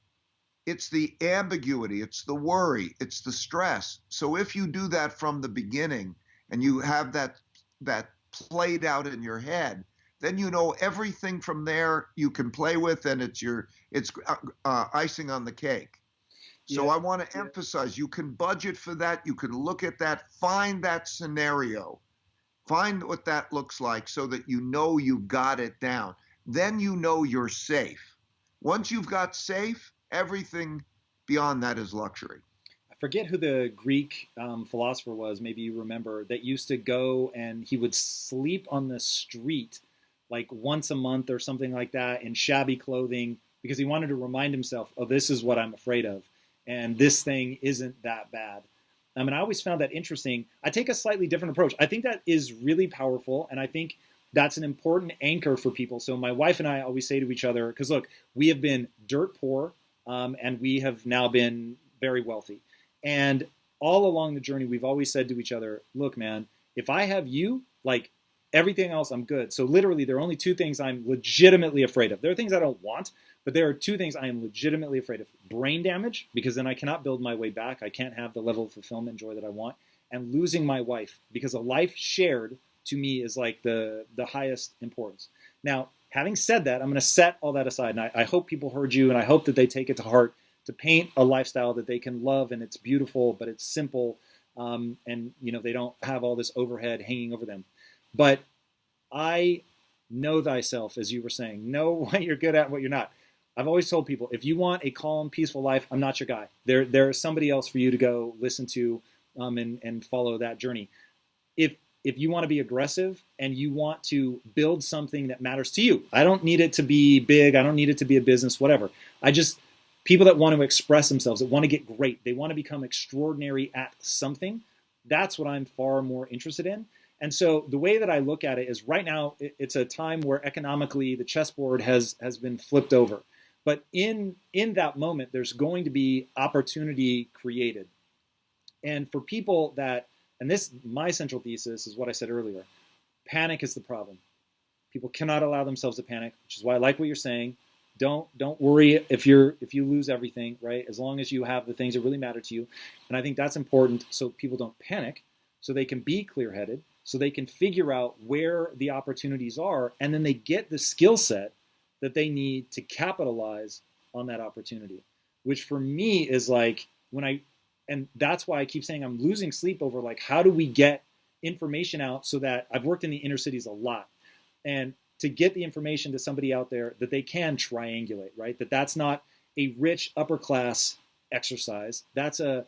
It's the ambiguity, it's the worry, it's the stress. So if you do that from the beginning and you have that played out in your head, then everything from there you can play with, and it's icing on the cake. So I want to emphasize, you can budget for that. You can look at that, find that scenario, find what that looks like so that you've got it down. Then you're safe. Once you've got safe, everything beyond that is luxury. I forget who the Greek philosopher was, maybe you remember, that used to go and he would sleep on the street like once a month or something like that in shabby clothing because he wanted to remind himself, this is what I'm afraid of. And this thing isn't that bad. I always found that interesting. I take a slightly different approach. I think that is really powerful, and I think that's an important anchor for people. So my wife and I always say to each other, because look, we have been dirt poor, and we have now been very wealthy. And all along the journey, we've always said to each other, look, man, if I have you, like everything else, I'm good. So literally, there are only two things I'm legitimately afraid of. There are things I don't want, but there are two things I am legitimately afraid of. Brain damage, because then I cannot build my way back. I can't have the level of fulfillment and joy that I want. And losing my wife, because a life shared to me is like the highest importance. Now, having said that, I'm going to set all that aside. And I hope people heard you, and I hope that they take it to heart to paint a lifestyle that they can love, and it's beautiful, but it's simple, and they don't have all this overhead hanging over them. But I know thyself, as you were saying. Know what you're good at and what you're not. I've always told people, if you want a calm, peaceful life, I'm not your guy. There is somebody else for you to go listen to and follow that journey. If you want to be aggressive and you want to build something that matters to you, I don't need it to be big. I don't need it to be a business, whatever. People that want to express themselves, that want to get great, they want to become extraordinary at something, that's what I'm far more interested in. And so the way that I look at it is right now, it's a time where economically the chessboard has been flipped over. But in that moment, there's going to be opportunity created. And for people that, and this, my central thesis is what I said earlier, panic is the problem. People cannot allow themselves to panic, which is why I like what you're saying. Don't worry if you lose everything, right? As long as you have the things that really matter to you. And I think that's important so people don't panic, so they can be clear-headed, so they can figure out where the opportunities are, and then they get the skill set that they need to capitalize on that opportunity. Which for me is like and that's why I keep saying I'm losing sleep over like how do we get information out so that I've worked in the inner cities a lot, and to get the information to somebody out there that they can triangulate, right? That's not a rich upper class exercise. That's the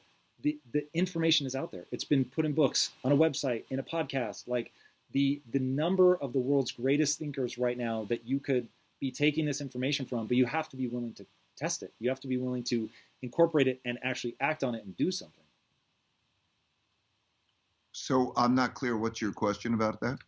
information is out there. It's been put in books, on a website, in a podcast. Like the number of the world's greatest thinkers right now that you could be taking this information from, but you have to be willing to test it. You have to be willing to incorporate it and actually act on it and do something. So I'm not clear. What's your question about that?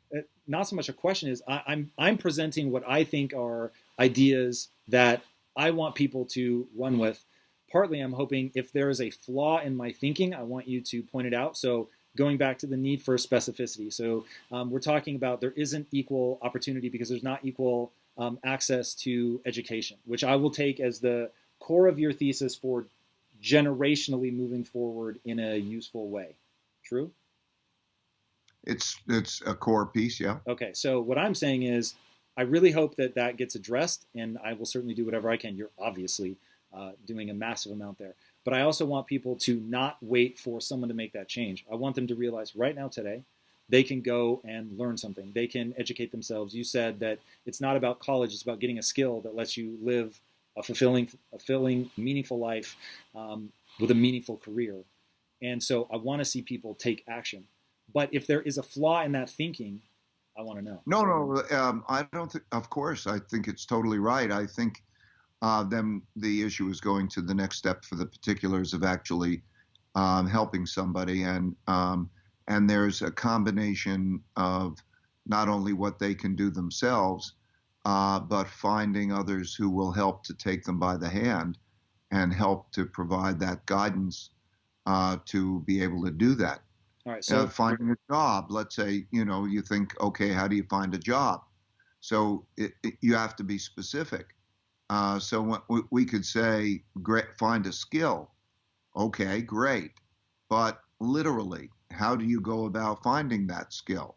Not so much a question is I'm presenting what I think are ideas that I want people to run with. Partly I'm hoping if there is a flaw in my thinking, I want you to point it out. So going back to the need for specificity. So we're talking about there isn't equal opportunity because there's not equal access to education, which I will take as the core of your thesis for generationally moving forward in a useful way. True? It's a core piece, yeah. Okay, so what I'm saying is I really hope that gets addressed, and I will certainly do whatever I can. You're obviously doing a massive amount there. But I also want people to not wait for someone to make that change. I want them to realize right now, today, they can go and learn something. They can educate themselves. You said that it's not about college. It's about getting a skill that lets you live a fulfilling, meaningful life with a meaningful career. And so I want to see people take action. But if there is a flaw in that thinking, I want to know. No, I don't think, of course, I think it's totally right. I think then the issue is going to the next step for the particulars of actually helping somebody. And there's a combination of not only what they can do themselves, but finding others who will help to take them by the hand and help to provide that guidance to be able to do that. All right, so finding a job, let's say, you think, okay, how do you find a job? So you have to be specific. So we could say, find a skill. Okay, great. But literally, how do you go about finding that skill?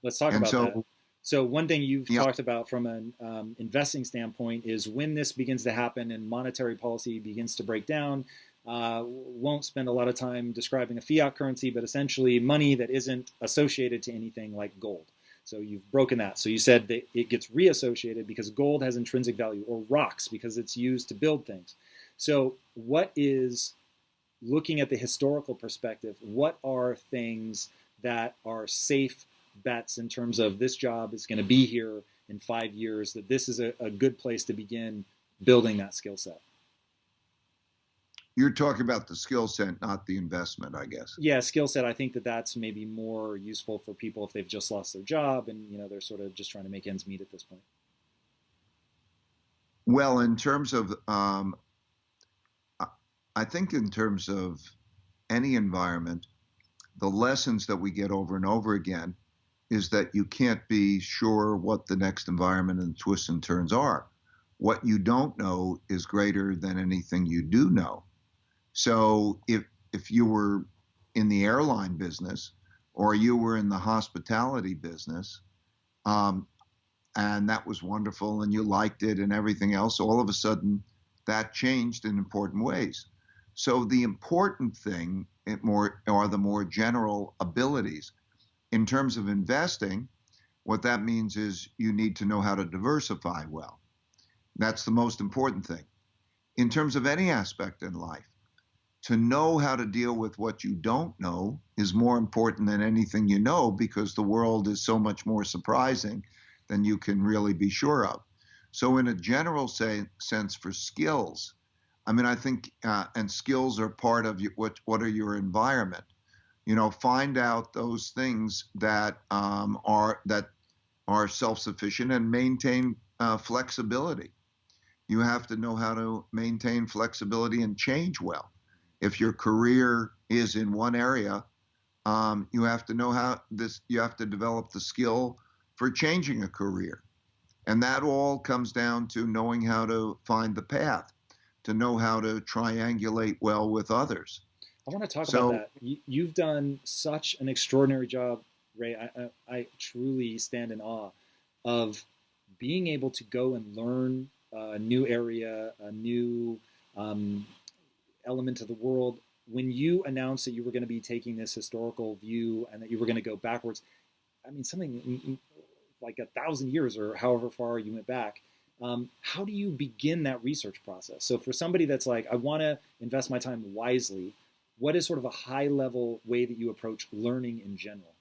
Let's talk about that. So one thing you've talked about from an investing standpoint is when this begins to happen and monetary policy begins to break down, won't spend a lot of time describing a fiat currency, but essentially money that isn't associated to anything like gold. So you've broken that. So you said that it gets reassociated because gold has intrinsic value, or rocks because it's used to build things. So what is, looking at the historical perspective, what are things that are safe bets in terms of this job is going to be here in 5 years, that this is a good place to begin building that skill set? You're talking about the skill set, not the investment, I guess. Yeah, skill set. I think that's maybe more useful for people if they've just lost their job and they're sort of just trying to make ends meet at this point. Well, in terms of, I think in terms of any environment, the lessons that we get over and over again is that you can't be sure what the next environment and twists and turns are. What you don't know is greater than anything you do know. So if you were in the airline business or you were in the hospitality business, and that was wonderful and you liked it and everything else, all of a sudden that changed in important ways. So the important thing are the more general abilities. In terms of investing, what that means is you need to know how to diversify well. That's the most important thing. In terms of any aspect in life, to know how to deal with what you don't know is more important than anything you know, because the world is so much more surprising than you can really be sure of. So in a general sense for skills, I think, and skills are part of what are your environment. Find out those things that are self-sufficient and maintain flexibility. You have to know how to maintain flexibility and change well. If your career is in one area, you have to know you have to develop the skill for changing a career. And that all comes down to knowing how to find the path, to know how to triangulate well with others. I want to talk about So, that. You've done such an extraordinary job, Ray. I truly stand in awe of being able to go and learn a new area, a new element of the world. When you announced that you were going to be taking this historical view and that you were going to go backwards, I mean, something like 1,000 years or however far you went back. How do you begin that research process? So for somebody that's like, I want to invest my time wisely, what is sort of a high level way that you approach learning in general?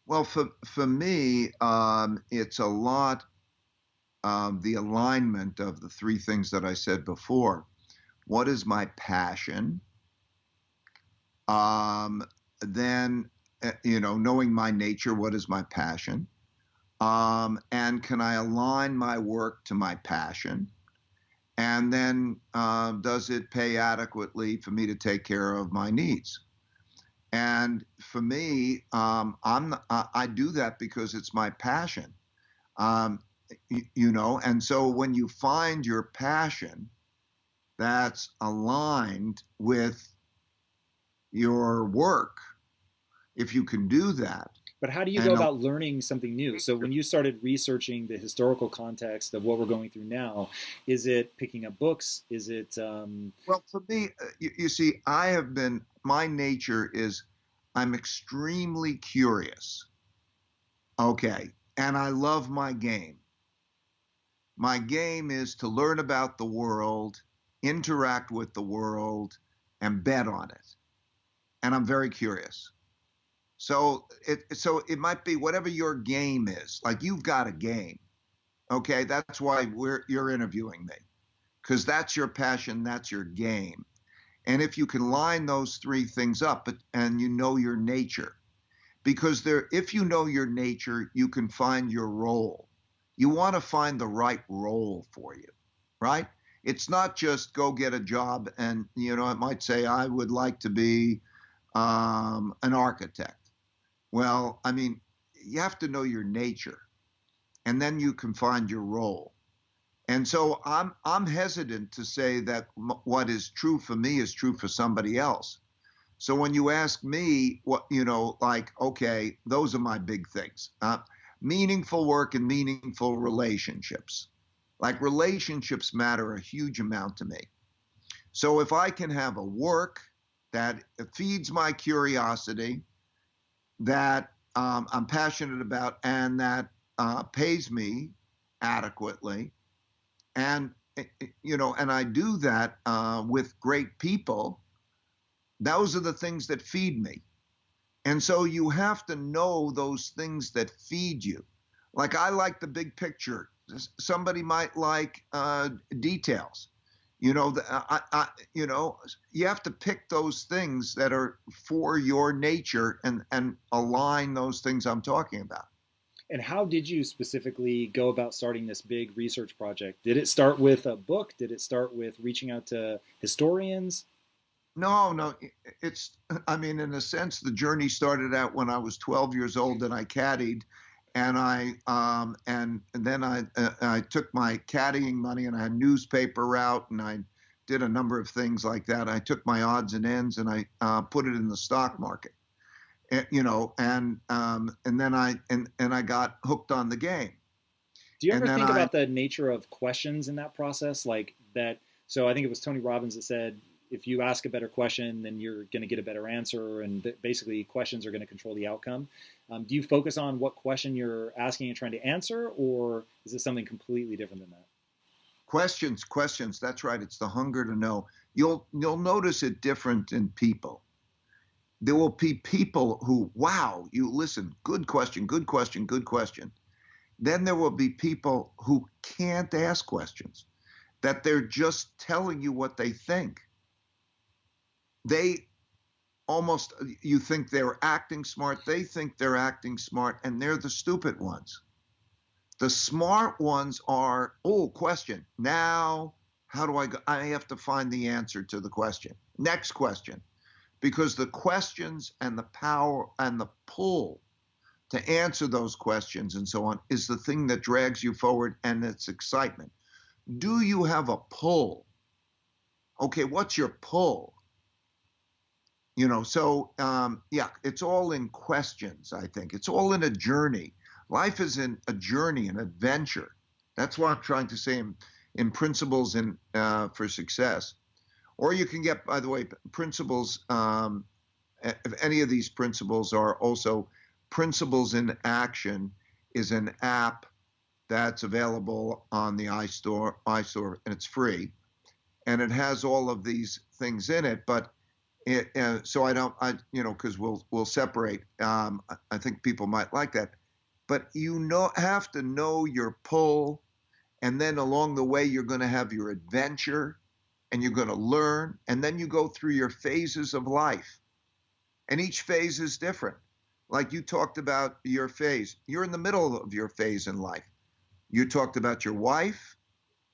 well, for me, it's a lot the alignment of the three things that I said before. What is my passion? Then, knowing my nature, what is my passion? And can I align my work to my passion? And then, does it pay adequately for me to take care of my needs? And for me, I do that because it's my passion. Um, and so when you find your passion that's aligned with your work, if you can do that. But how do you go about learning something new? So when you started researching the historical context of what we're going through now, is it picking up books? Is it? Well, for me, you see, my nature is I'm extremely curious. Okay. And I love my game. My game is to learn about the world, interact with the world, and bet on it. And I'm very curious. So it might be whatever your game is. Like you've got a game. Okay, that's why you're interviewing me. Because that's your passion, that's your game. And if you can line those three things up and you know your nature, because if you know your nature, you can find your role. You want to find the right role for you, right? It's not just go get a job and, it might say, I would like to be an architect. Well, I mean, you have to know your nature and then you can find your role. And so I'm hesitant to say that what is true for me is true for somebody else. So when you ask me what, okay, those are my big things. Meaningful work and meaningful relationships. Like relationships matter a huge amount to me. So if I can have a work that feeds my curiosity, that I'm passionate about, and that pays me adequately, and and I do that with great people, those are the things that feed me. And so you have to know those things that feed you. Like I like the big picture. Somebody might like details. You have to pick those things that are for your nature and align those things I'm talking about. And how did you specifically go about starting this big research project? Did it start with a book? Did it start with reaching out to historians? No. In a sense, the journey started out when I was 12 years old and I caddied, and then I took my caddying money and I had newspaper route and I did a number of things like that. I took my odds and ends and I put it in the stock market, and then I got hooked on the game. Do you ever think about the nature of questions in that process, like that? So I think it was Tony Robbins that said, if you ask a better question, then you're going to get a better answer. And basically questions are going to control the outcome. Do you focus on what question you're asking and trying to answer, or is it something completely different than that? Questions. That's right. It's the hunger to know. You'll notice it different in people. There will be people who, wow, you listen, good question. Then there will be people who can't ask questions, that they're just telling you what they think. You think they're acting smart, they think they're acting smart, and they're the stupid ones. The smart ones are, question. Now, how do I go? I have to find the answer to the question. Next question. Because the questions and the power and the pull to answer those questions and so on is the thing that drags you forward, and it's excitement. Do you have a pull? Okay, what's your pull? So yeah, it's all in questions, I think. It's all in a journey. Life is in a journey, an adventure. That's what I'm trying to say in principles for success. Or you can get, by the way, principles, if any of these principles are also Principles in Action is an app that's available on the iStore, and it's free. And it has all of these things in it, but because we'll separate. I think people might like that, but have to know your pull, and then along the way you're going to have your adventure, and you're going to learn, and then you go through your phases of life, and each phase is different. Like you talked about your phase, you're in the middle of your phase in life. You talked about your wife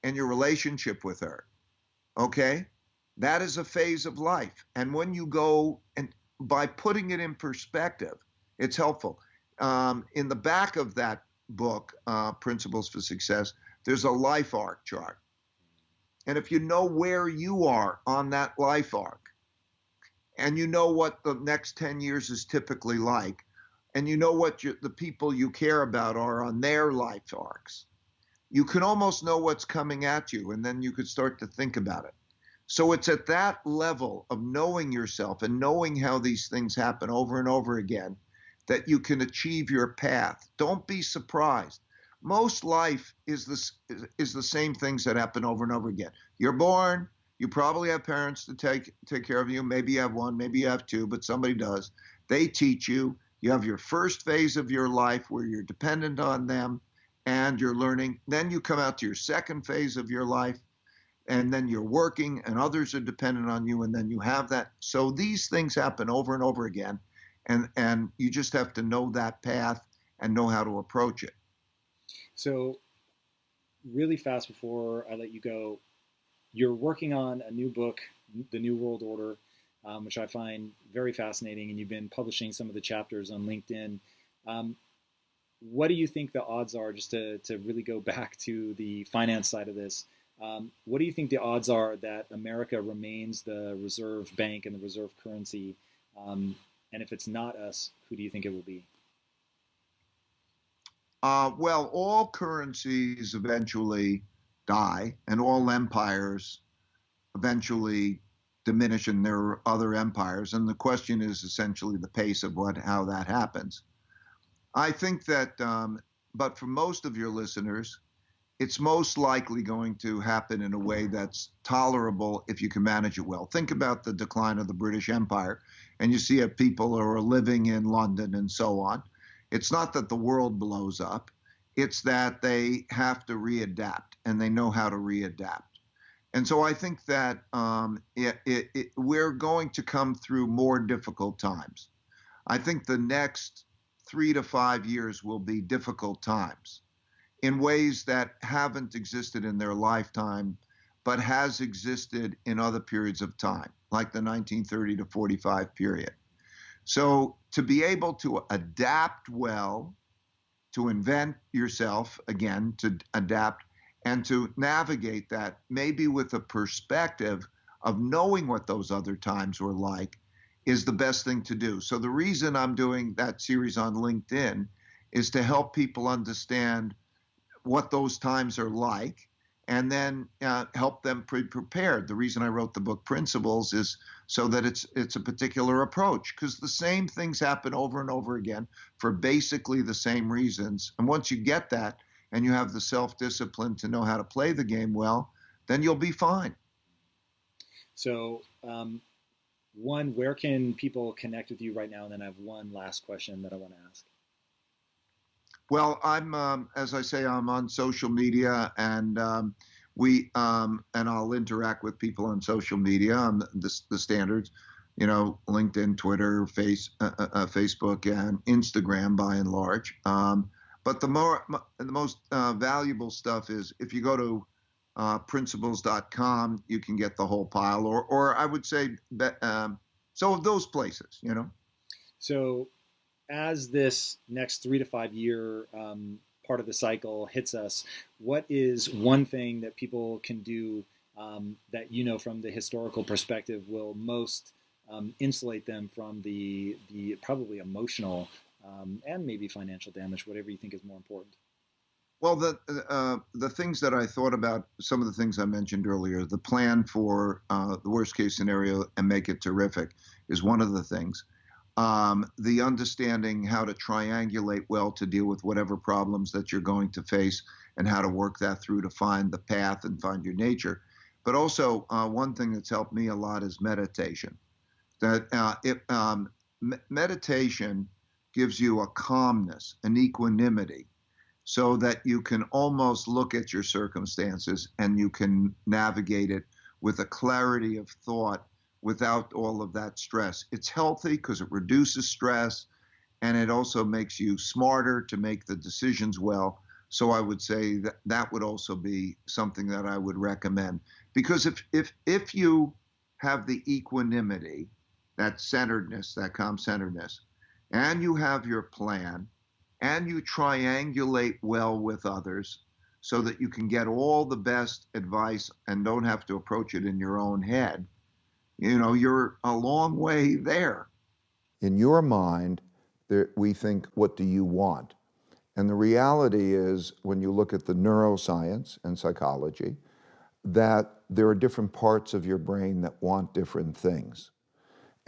and your relationship with her. Okay? That is a phase of life. And when you go, and by putting it in perspective, it's helpful. In the back of that book, Principles for Success, there's a life arc chart. And if you know where you are on that life arc, and you know what the next 10 years is typically like, and you know what the people you care about are on their life arcs, you can almost know what's coming at you, and then you could start to think about it. So it's at that level of knowing yourself and knowing how these things happen over and over again that you can achieve your path. Don't be surprised. Most life is the same things that happen over and over again. You're born, you probably have parents to take care of you. Maybe you have one, maybe you have two, but somebody does. They teach you. You have your first phase of your life where you're dependent on them and you're learning. Then you come out to your second phase of your life, and then you're working and others are dependent on you, and then you have that. So these things happen over and over again, and you just have to know that path and know how to approach it. So really fast before I let you go, you're working on a new book, The New World Order, which I find very fascinating, and you've been publishing some of the chapters on LinkedIn. What do you think the odds are, just to really go back to the finance side of this, what do you think the odds are that America remains the reserve bank and the reserve currency? And if it's not us, who do you think it will be? Well, all currencies eventually die, and all empires eventually diminish, and there are other empires. And the question is essentially the pace of how that happens. I think that, but for most of your listeners, it's most likely going to happen in a way that's tolerable if you can manage it well. Think about the decline of the British Empire, and you see people who are living in London and so on. It's not that the world blows up. It's that they have to readapt, and they know how to readapt. And so I think that we're going to come through more difficult times. I think the next 3 to 5 years will be difficult times in ways that haven't existed in their lifetime, but has existed in other periods of time, like the 1930 to 45 period. So to be able to adapt well, to invent yourself, again, to adapt, and to navigate that maybe with a perspective of knowing what those other times were like is the best thing to do. So the reason I'm doing that series on LinkedIn is to help people understand what those times are like, and then help them be prepared. The reason I wrote the book Principles is so that it's a particular approach, because the same things happen over and over again for basically the same reasons. And once you get that, and you have the self-discipline to know how to play the game well, then you'll be fine. So, one, where can people connect with you right now? And then I have one last question that I want to ask. Well, I'm, as I say, I'm on social media, and and I'll interact with people on social media, the standards, LinkedIn, Twitter, Facebook, and Instagram by and large. But the most valuable stuff is if you go to principles.com, you can get the whole pile, or I would say, so of those places, So as this next 3 to 5 year part of the cycle hits us, what is one thing that people can do that, from the historical perspective will most insulate them from the probably emotional and maybe financial damage, whatever you think is more important? Well, the things that I thought about, some of the things I mentioned earlier, the plan for the worst case scenario and make it terrific is one of the things. The understanding how to triangulate well to deal with whatever problems that you're going to face and how to work that through to find the path and find your nature. But also, one thing that's helped me a lot is meditation. Meditation gives you a calmness, an equanimity, so that you can almost look at your circumstances and you can navigate it with a clarity of thought without all of that stress. It's healthy because it reduces stress, and it also makes you smarter to make the decisions well. So I would say that that would also be something that I would recommend. Because if you have the equanimity, that centeredness, that calm centeredness, and you have your plan, and you triangulate well with others so that you can get all the best advice and don't have to approach it in your own head, you're a long way there. In your mind, we think, what do you want? And the reality is, when you look at the neuroscience and psychology, that there are different parts of your brain that want different things.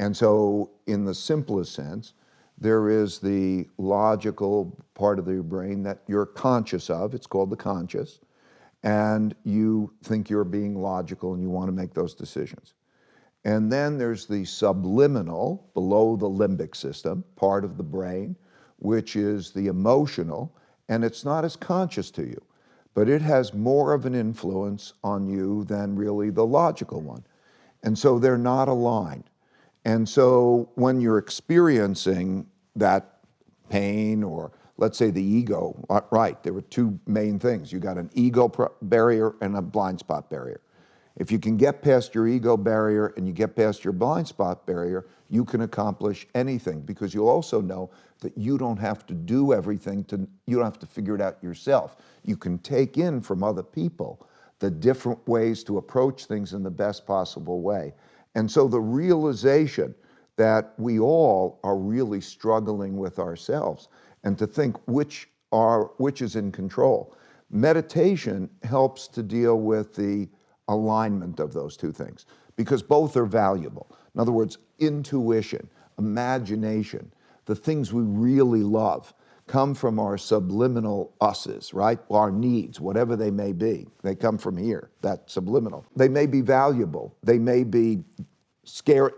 And so in the simplest sense, there is the logical part of your brain that you're conscious of. It's called the conscious. And you think you're being logical and you want to make those decisions. And then there's the subliminal, below the limbic system, part of the brain, which is the emotional, and it's not as conscious to you, but it has more of an influence on you than really the logical one. And so they're not aligned. And so when you're experiencing that pain, or let's say the ego, right, there were two main things. You got an ego barrier and a blind spot barrier. If you can get past your ego barrier and you get past your blind spot barrier, you can accomplish anything, because you also know that you don't have to do everything, you don't have to figure it out yourself. You can take in from other people the different ways to approach things in the best possible way. And so the realization that we all are really struggling with ourselves, and to think which is in control. Meditation helps to deal with the alignment of those two things, because both are valuable. In other words, intuition, imagination, the things we really love come from our subliminal us's, right? Our needs, whatever they may be. They come from here, that subliminal. They may be valuable. They may be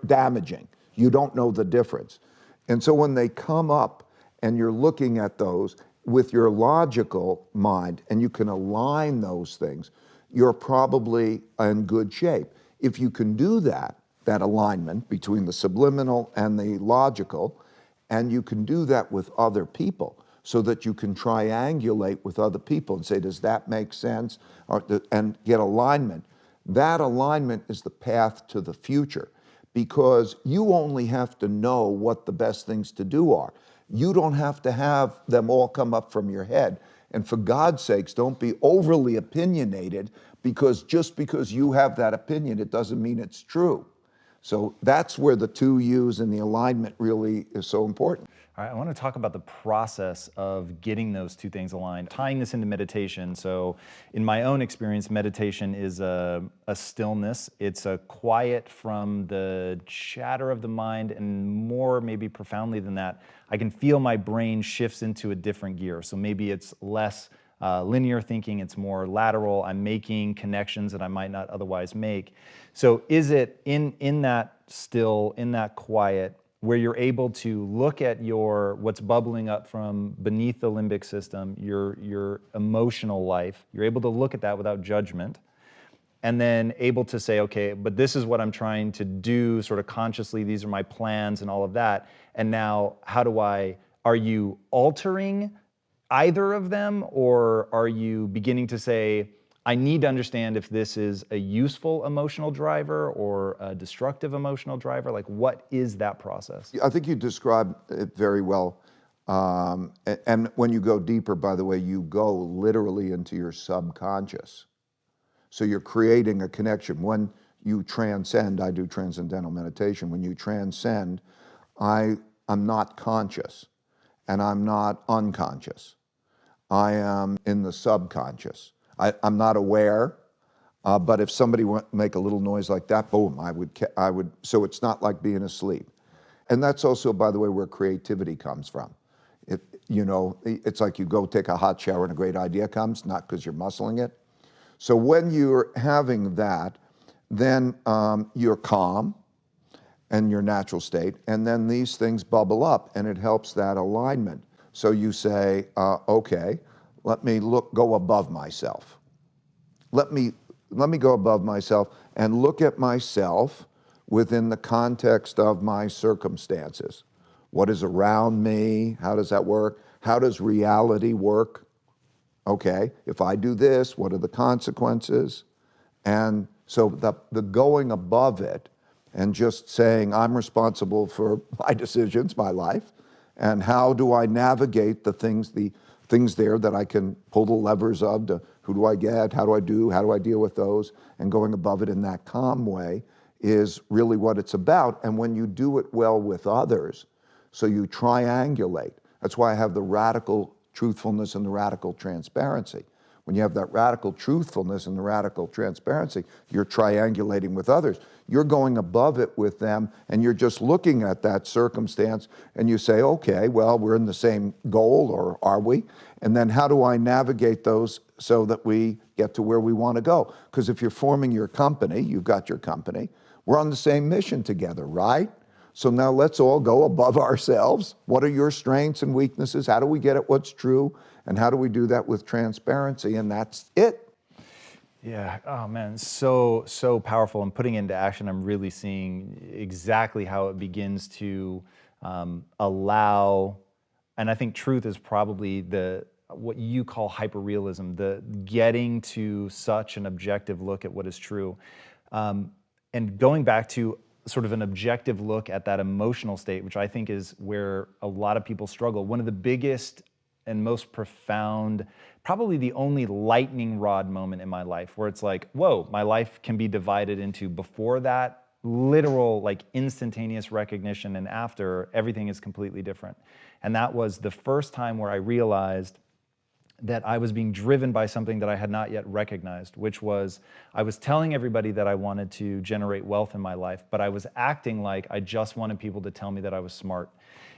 damaging. You don't know the difference. And so when they come up and you're looking at those with your logical mind and you can align those things, you're probably in good shape. If you can do that alignment between the subliminal and the logical, and you can do that with other people, so that you can triangulate with other people and say, does that make sense? And get alignment. That alignment is the path to the future, because you only have to know what the best things to do are. You don't have to have them all come up from your head. And for God's sakes, don't be overly opinionated, because just because you have that opinion, it doesn't mean it's true. So that's where the two U's and the alignment really is so important. All right, I want to talk about the process of getting those two things aligned, tying this into meditation. So in my own experience, meditation is a stillness. It's a quiet from the chatter of the mind, and more maybe profoundly than that, I can feel my brain shifts into a different gear. So maybe it's less linear thinking, it's more lateral. I'm making connections that I might not otherwise make. So is it in that still, in that quiet, where you're able to look at what's bubbling up from beneath the limbic system, your emotional life, you're able to look at that without judgment, and then able to say, okay, but this is what I'm trying to do sort of consciously, these are my plans and all of that, and now are you altering either of them, or are you beginning to say, I need to understand if this is a useful emotional driver or a destructive emotional driver? Like, what is that process? I think you described it very well. And when you go deeper, by the way, you go literally into your subconscious. So you're creating a connection. When you transcend, I do transcendental meditation. When you transcend, I'm not conscious and I'm not unconscious. I am in the subconscious. I'm not aware, but if somebody make a little noise like that, boom, I would. So it's not like being asleep. And that's also, by the way, where creativity comes from. It's like you go take a hot shower and a great idea comes, not because you're muscling it. So when you're having that, then you're calm and your natural state, and then these things bubble up, and it helps that alignment. So you say, okay, let me go above myself. Let me go above myself and look at myself within the context of my circumstances. What is around me? How does that work? How does reality work? Okay, if I do this, what are the consequences? And so the going above it and just saying, I'm responsible for my decisions, my life, and how do I navigate the things there that I can pull the levers of, who do I get, how do I deal with those, and going above it in that calm way is really what it's about. And when you do it well with others, so you triangulate. That's why I have the radical truthfulness and the radical transparency. When you have that radical truthfulness and the radical transparency, you're triangulating with others. You're going above it with them, and you're just looking at that circumstance, and you say, okay, well, we're in the same goal, or are we? And then how do I navigate those so that we get to where we want to go? Because if you're forming your company, you've got your company, we're on the same mission together, right? So now let's all go above ourselves. What are your strengths and weaknesses? How do we get at what's true? And how do we do that with transparency? And that's it. Yeah, oh man, so powerful. And putting into action, I'm really seeing exactly how it begins to allow, and I think truth is probably what you call hyperrealism, the getting to such an objective look at what is true. And going back to sort of an objective look at that emotional state, which I think is where a lot of people struggle. One of the biggest and most profound, probably the only lightning rod moment in my life where it's like, whoa, my life can be divided into before that literal, like instantaneous recognition, and after, everything is completely different. And that was the first time where I realized that I was being driven by something that I had not yet recognized, which was I was telling everybody that I wanted to generate wealth in my life, but I was acting like I just wanted people to tell me that I was smart.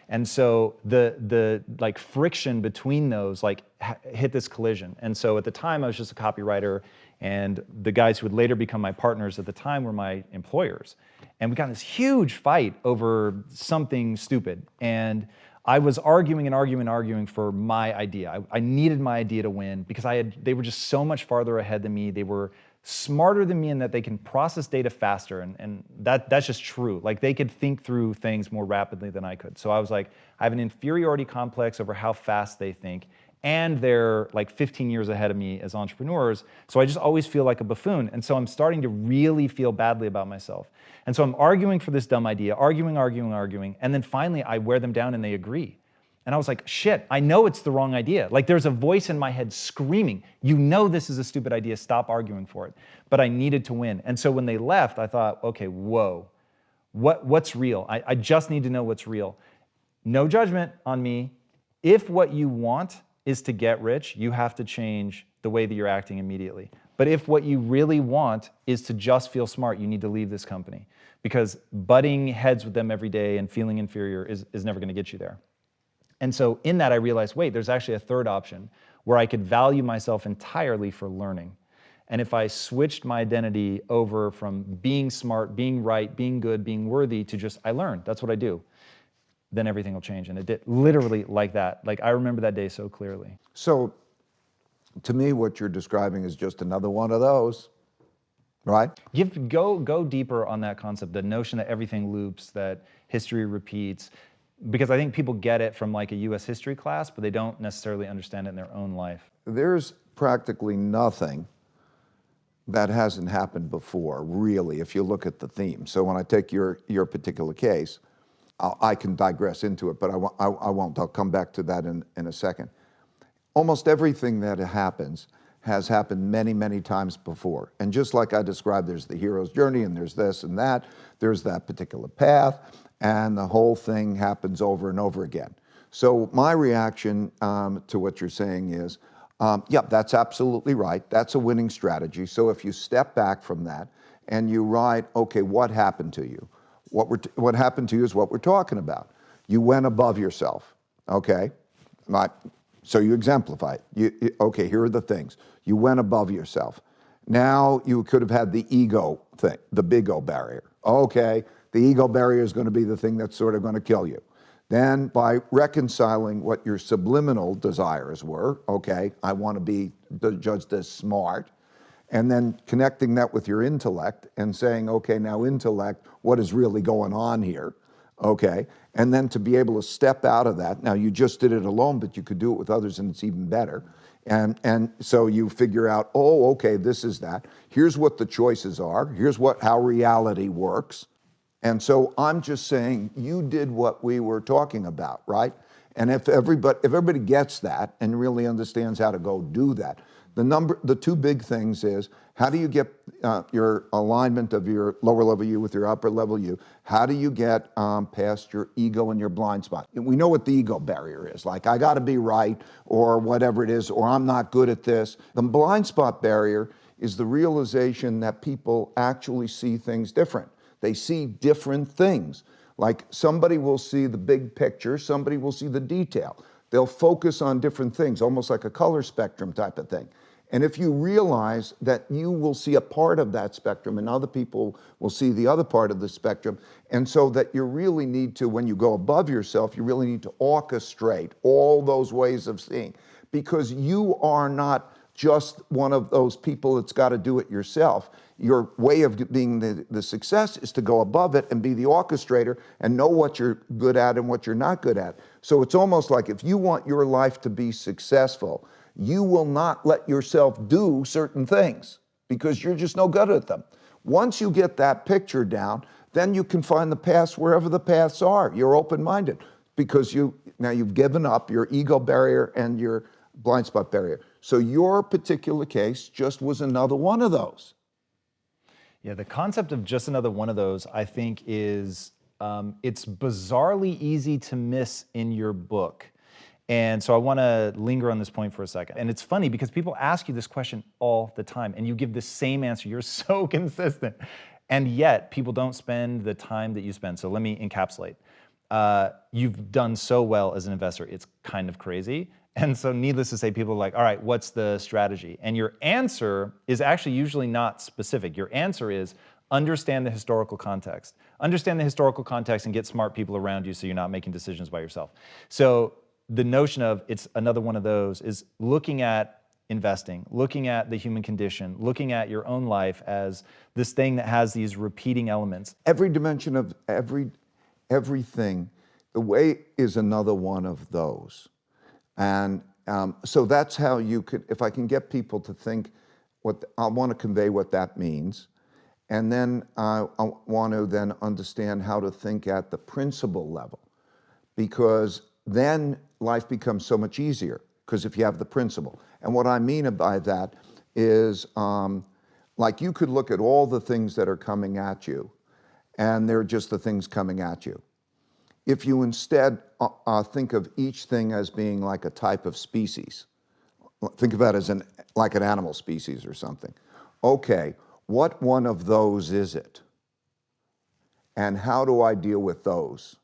And so the like friction between those like hit this collision. And so at the time I was just a copywriter, and the guys who would later become my partners at the time were my employers. And we got in this huge fight over something stupid. And I was arguing for my idea. I needed my idea to win because they were just so much farther ahead than me. They were smarter than me in that they can process data faster, and that's just true. Like they could think through things more rapidly than I could. So I was like, I have an inferiority complex over how fast they think, and they're like 15 years ahead of me as entrepreneurs. So I just always feel like a buffoon. And so I'm starting to really feel badly about myself. And so I'm arguing for this dumb idea, arguing. And then finally I wear them down and they agree. And I was like, shit, I know it's the wrong idea. Like there's a voice in my head screaming, you know this is a stupid idea, stop arguing for it. But I needed to win. And so when they left, I thought, okay, whoa, what's real? I just need to know what's real. No judgment on me. If what you want is to get rich, you have to change the way that you're acting immediately. But if what you really want is to just feel smart, you need to leave this company, because butting heads with them every day and feeling inferior is never going to get you there. And so in that, I realized, wait, there's actually a third option where I could value myself entirely for learning. And if I switched my identity over from being smart, being right, being good, being worthy to just, I learned, that's what I do, then everything will change. And it did literally like that. Like I remember that day so clearly. So to me, what you're describing is just another one of those, right? Go deeper on that concept, the notion that everything loops, that history repeats, because I think people get it from like a US history class, but they don't necessarily understand it in their own life. There's practically nothing that hasn't happened before, really, if you look at the theme. So when I take your particular case, I can digress into it, but I won't. I'll come back to that in a second. Almost everything that happens has happened many, many times before. And just like I described, there's the hero's journey, and there's this and that, there's that particular path, and the whole thing happens over and over again. So my reaction to what you're saying is, yep, that's absolutely right. That's a winning strategy. So if you step back from that and you write, okay, what happened to you? What happened to you is what we're talking about. You went above yourself, okay? So you exemplify it. Okay, here are the things. You went above yourself. Now you could have had the ego thing, the big O barrier. Okay, the ego barrier is going to be the thing that's sort of going to kill you. Then by reconciling what your subliminal desires were, okay, I want to be judged as smart, and then connecting that with your intellect and saying, okay, now intellect, what is really going on here? Okay, and then to be able to step out of that. Now you just did it alone, but you could do it with others and it's even better. And so you figure out, oh, okay, this is that. Here's what the choices are. Here's how reality works. And so I'm just saying you did what we were talking about, right? And if everybody gets that and really understands how to go do that, the two big things is, how do you get your alignment of your lower level you with your upper level you? How do you get past your ego and your blind spot? And we know what the ego barrier is, like I got to be right or whatever it is, or I'm not good at this. The blind spot barrier is the realization that people actually see things different. They see different things. Like somebody will see the big picture, somebody will see the detail. They'll focus on different things, almost like a color spectrum type of thing. And if you realize that you will see a part of that spectrum and other people will see the other part of the spectrum, and so that you really need to, when you go above yourself, you really need to orchestrate all those ways of seeing, because you are not just one of those people that's got to do it yourself. Your way of being the success is to go above it and be the orchestrator and know what you're good at and what you're not good at. So it's almost like if you want your life to be successful, you will not let yourself do certain things because you're just no good at them. Once you get that picture down, then you can find the paths wherever the paths are. You're open-minded because now you've given up your ego barrier and your blind spot barrier. So your particular case just was another one of those. Yeah, the concept of just another one of those, I think, is it's bizarrely easy to miss in your book. And so I want to linger on this point for a second. And it's funny because people ask you this question all the time and you give the same answer. You're so consistent. And yet people don't spend the time that you spend. So let me encapsulate. You've done so well as an investor. It's kind of crazy. And so needless to say, people are like, all right, what's the strategy? And your answer is actually usually not specific. Your answer is understand the historical context. Understand the historical context and get smart people around you so you're not making decisions by yourself. So the notion of it's another one of those is looking at investing, looking at the human condition, looking at your own life as this thing that has these repeating elements. Every dimension of everything, the way is another one of those. And so that's how you could, if I can get people to think I want to convey what that means. And then I want to then understand how to think at the principle level, because then life becomes so much easier, because if you have the principle. And what I mean by that is, like you could look at all the things that are coming at you, and they're just the things coming at you. If you instead think of each thing as being like a type of species, think of that as like an animal species or something. Okay, what one of those is it? And how do I deal with those?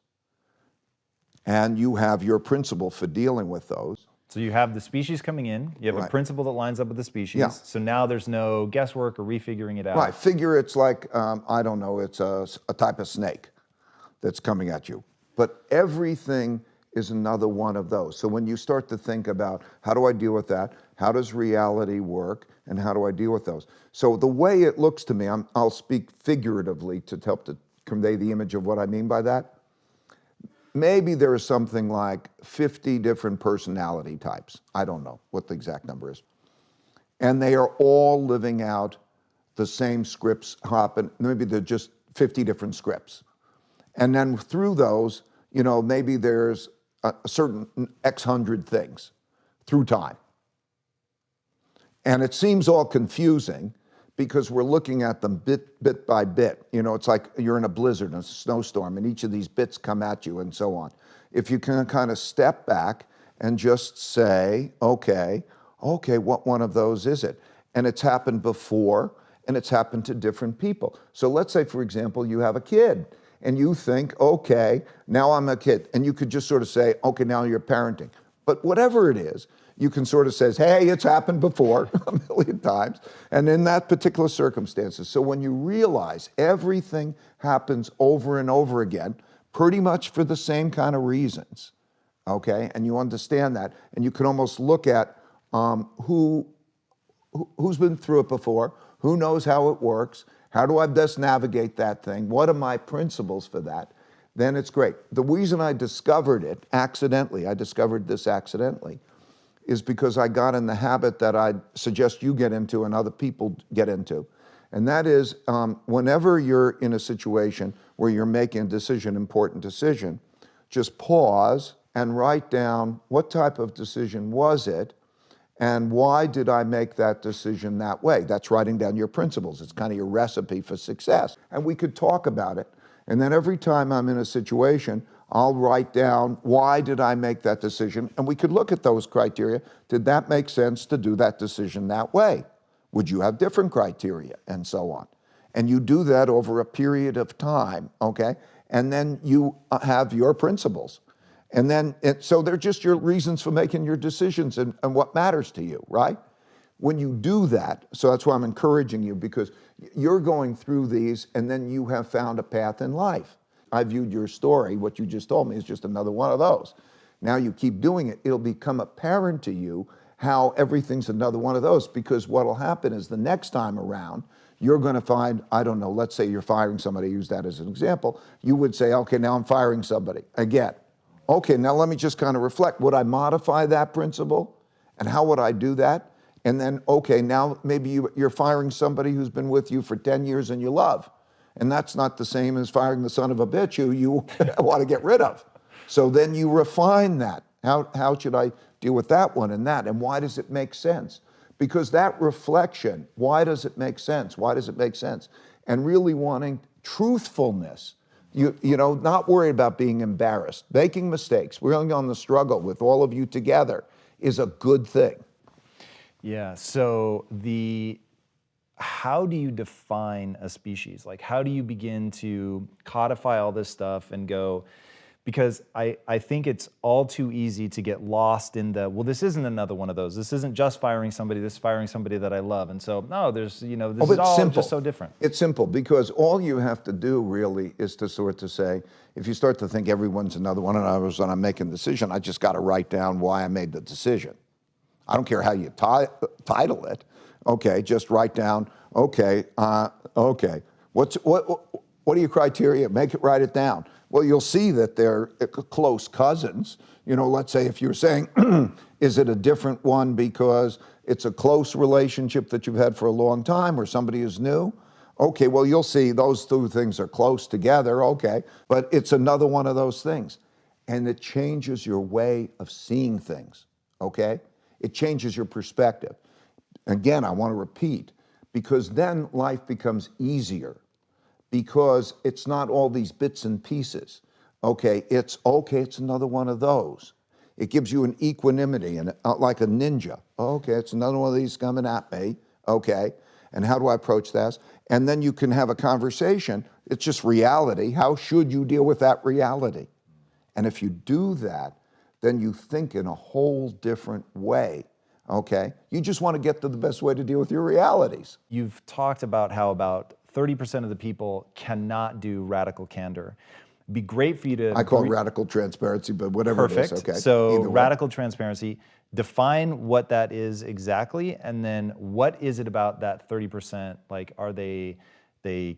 And you have your principle for dealing with those. So you have the species coming in, you have a principle that lines up with the species. Yeah. So now there's no guesswork or refiguring it out. Right, figure it's like, I don't know, it's a type of snake that's coming at you. But everything is another one of those. So when you start to think about how do I deal with that, how does reality work, and how do I deal with those? So the way it looks to me, I'll speak figuratively to help to convey the image of what I mean by that. Maybe there is something like 50 different personality types. I don't know what the exact number is. And they are all living out the same scripts hopping. Maybe they're just 50 different scripts. And then through those, maybe there's a certain X hundred things through time. And it seems all confusing because we're looking at them bit by bit. It's like you're in a blizzard, a snowstorm, and each of these bits come at you and so on. If you can kind of step back and just say, okay, what one of those is it? And it's happened before, and it's happened to different people. So let's say, for example, you have a kid, and you think, okay, now I'm a kid. And you could just sort of say, okay, now you're parenting. But whatever it is, you can sort of say, hey, it's happened before a million times, and in that particular circumstances. So when you realize everything happens over and over again, pretty much for the same kind of reasons, okay, and you understand that, and you can almost look at who's been through it before, who knows how it works, how do I best navigate that thing, what are my principles for that, then it's great. The reason I discovered it accidentally, is because I got in the habit that I suggest you get into and other people get into. And that is, whenever you're in a situation where you're making a decision, important decision, just pause and write down what type of decision was it and why did I make that decision that way? That's writing down your principles. It's kind of your recipe for success. And we could talk about it. And then every time I'm in a situation, I'll write down, why did I make that decision? And we could look at those criteria. Did that make sense to do that decision that way? Would you have different criteria? And so on. And you do that over a period of time, okay? And then you have your principles. And then, so they're just your reasons for making your decisions and what matters to you, right? When you do that, so that's why I'm encouraging you, because you're going through these and then you have found a path in life. I viewed your story, what you just told me, is just another one of those. Now you keep doing it, it'll become apparent to you how everything's another one of those, because what'll happen is the next time around, you're going to find, I don't know, let's say you're firing somebody, use that as an example, you would say, okay, now I'm firing somebody again. Okay, now let me just kind of reflect. Would I modify that principle? And how would I do that? And then, okay, now maybe you're firing somebody who's been with you for 10 years and you love. And that's not the same as firing the son of a bitch who you want to get rid of. So then you refine that. How should I deal with that one and that? And why does it make sense? Because that reflection, why does it make sense? Why does it make sense? And really wanting truthfulness. You know, not worried about being embarrassed. Making mistakes, we're only on the struggle with all of you together is a good thing. Yeah, so how do you define a species? Like, how do you begin to codify all this stuff and go, because I think it's all too easy to get lost in the, well, this isn't another one of those. This isn't just firing somebody, this is firing somebody that I love. And so, no, there's, this is all simple. Just so different. It's simple, because all you have to do really is to sort of say, if you start to think everyone's another one, and when I'm making a decision, I just got to write down why I made the decision. I don't care how you title it. Okay, just write down, okay, what are your criteria? Write it down. Well, you'll see that they're close cousins. You know, let's say if you're saying, is it a different one because it's a close relationship that you've had for a long time or somebody is new? Okay, well, you'll see those two things are close together, okay, but it's another one of those things. And it changes your way of seeing things, okay? It changes your perspective. Again, I want to repeat, because then life becomes easier, because it's not all these bits and pieces. It's another one of those. It gives you an equanimity, and like a ninja. Okay, it's another one of these coming at me. Okay, and how do I approach this? And then you can have a conversation. It's just reality. How should you deal with that reality? And if you do that, then you think in a whole different way. Okay, you just want to get to the best way to deal with your realities. You've talked about how about 30% of the people cannot do radical candor. It'd be great for you to... I call it radical transparency, but whatever Perfect. It is, okay. So radical transparency, define what that is exactly, and then what is it about that 30%? Like, are they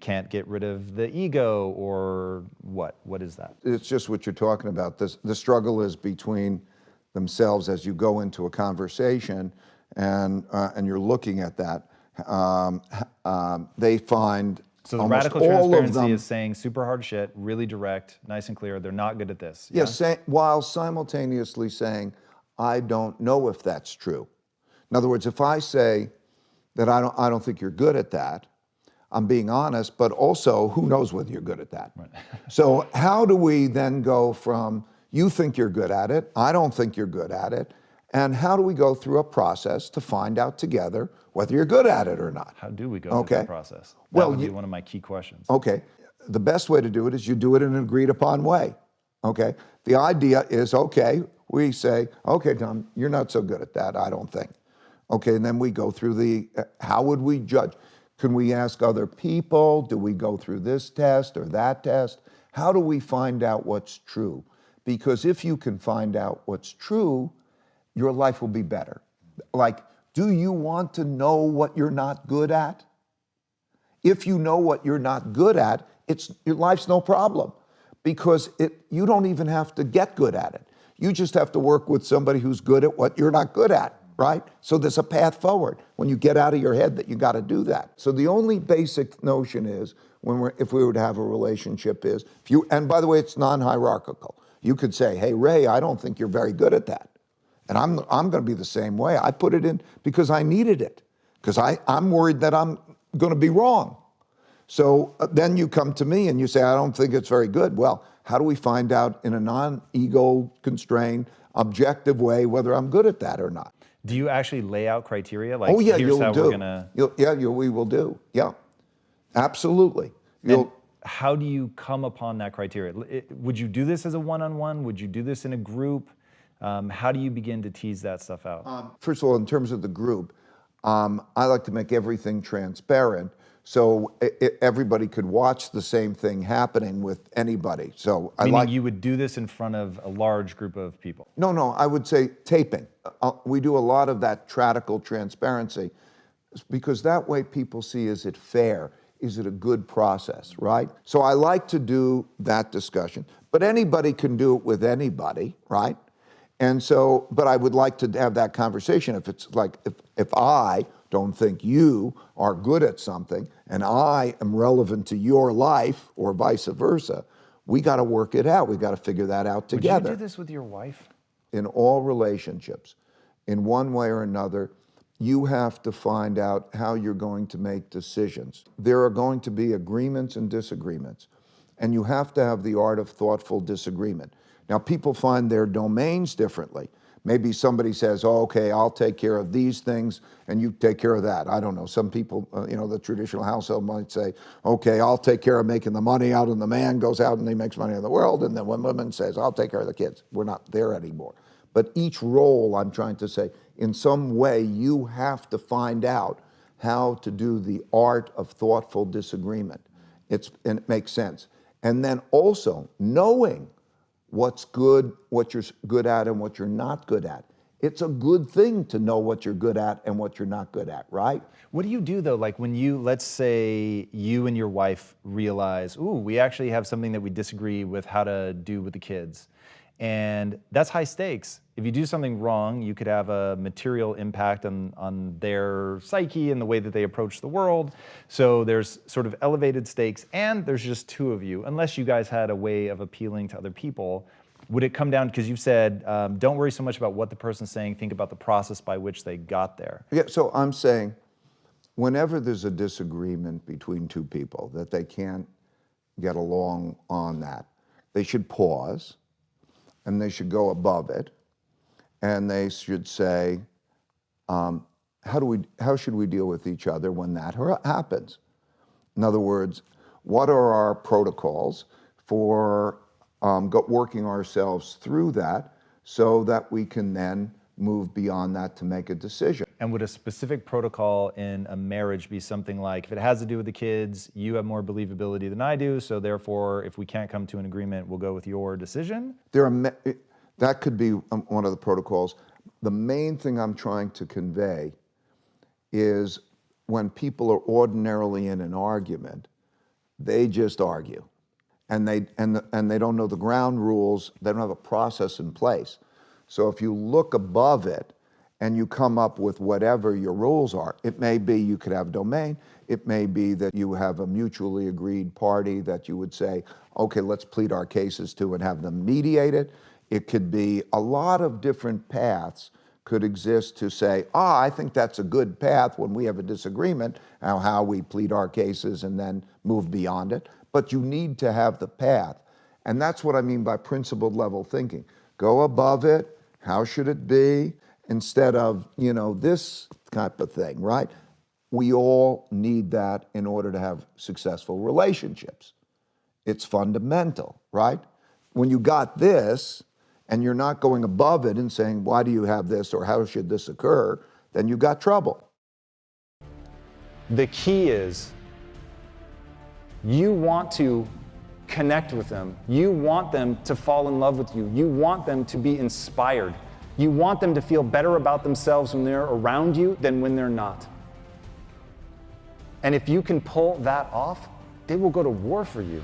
can't get rid of the ego, or what? What is that? It's just what you're talking about. The struggle is between themselves as you go into a conversation and you're looking at that. They find So the Almost radical all of transparency them, is saying super hard shit, really direct, nice and clear. They're not good at this. yes, while simultaneously saying, I don't know if that's true. In other words, if I say that I don't think you're good at that, I'm being honest, but also who knows whether you're good at that. Right. So how do we then go from you think you're good at it, I don't think you're good at it, and how do we go through a process to find out together whether you're good at it or not? How do we go through that process? That would be one of my key questions. Okay. The best way to do it is you do it in an agreed upon way. Okay. The idea is, okay, we say, okay, Tom, you're not so good at that, I don't think. Okay, and then we go through how would we judge? Can we ask other people? Do we go through this test or that test? How do we find out what's true? Because if you can find out what's true, your life will be better. Like, do you want to know what you're not good at? If you know what you're not good at, your life's no problem, because you don't even have to get good at it. You just have to work with somebody who's good at what you're not good at, right? So there's a path forward when you get out of your head that you got to do that. So the only basic notion is if we were to have a relationship is and by the way, it's non-hierarchical. You could say, hey, Ray, I don't think you're very good at that. And I'm going to be the same way. I put it in because I needed it, because I'm worried that I'm going to be wrong. So then you come to me and you say, I don't think it's very good. Well, how do we find out in a non-ego constrained, objective way whether I'm good at that or not? Do you actually lay out criteria? Like, oh yeah, here's you'll how do. We're gonna... we will do. Yeah, absolutely. How do you come upon that criteria? Would you do this as a one-on-one? Would you do this in a group? How do you begin to tease that stuff out? First of all, in terms of the group, I like to make everything transparent so everybody could watch the same thing happening with anybody. So Meaning you would do this in front of a large group of people? No, I would say taping. We do a lot of that radical transparency because that way people see, is it fair? Is it a good process, right? So I like to do that discussion, but anybody can do it with anybody, right? And so, but I would like to have that conversation if it's like, if I don't think you are good at something and I am relevant to your life or vice versa, we got to work it out. We got to figure that out together. Would you do this with your wife? In all relationships, in one way or another, you have to find out how you're going to make decisions. There are going to be agreements and disagreements, and you have to have the art of thoughtful disagreement. Now, people find their domains differently. Maybe somebody says, oh, okay, I'll take care of these things and you take care of that. I don't know. Some people, the traditional household might say, okay, I'll take care of making the money out, and the man goes out and he makes money in the world. And then one woman says, I'll take care of the kids. We're not there anymore. But each role, I'm trying to say, in some way, you have to find out how to do the art of thoughtful disagreement. And it makes sense. And then also knowing what's good, what you're good at, and what you're not good at. It's a good thing to know what you're good at and what you're not good at, right? What do you do though? Like when let's say you and your wife realize, ooh, we actually have something that we disagree with how to do with the kids. And that's high stakes. If you do something wrong, you could have a material impact on their psyche and the way that they approach the world. So there's sort of elevated stakes, and there's just two of you. Unless you guys had a way of appealing to other people, would it come down, because you've said, don't worry so much about what the person's saying, think about the process by which they got there. Yeah, so I'm saying, whenever there's a disagreement between two people that they can't get along on that, they should pause, and they should go above it, and they should say, how should we deal with each other when that happens? In other words, what are our protocols for working ourselves through that so that we can then move beyond that to make a decision? And would a specific protocol in a marriage be something like, if it has to do with the kids, you have more believability than I do, so therefore, if we can't come to an agreement, we'll go with your decision? That could be one of the protocols. The main thing I'm trying to convey is when people are ordinarily in an argument, they just argue. And they don't know the ground rules, they don't have a process in place. So if you look above it and you come up with whatever your rules are. It may be you could have domain. It may be that you have a mutually agreed party that you would say, okay, let's plead our cases to and have them mediated. It could be a lot of different paths could exist to say, I think that's a good path when we have a disagreement, how we plead our cases and then move beyond it. But you need to have the path. And that's what I mean by principled level thinking. Go above it. How should it be? Instead of, this type of thing, right? We all need that in order to have successful relationships. It's fundamental, right? When you got this, and you're not going above it and saying, why do you have this or how should this occur, then you've got trouble. The key is you want to connect with them. You want them to fall in love with you. You want them to be inspired. You want them to feel better about themselves when they're around you than when they're not. And if you can pull that off, they will go to war for you.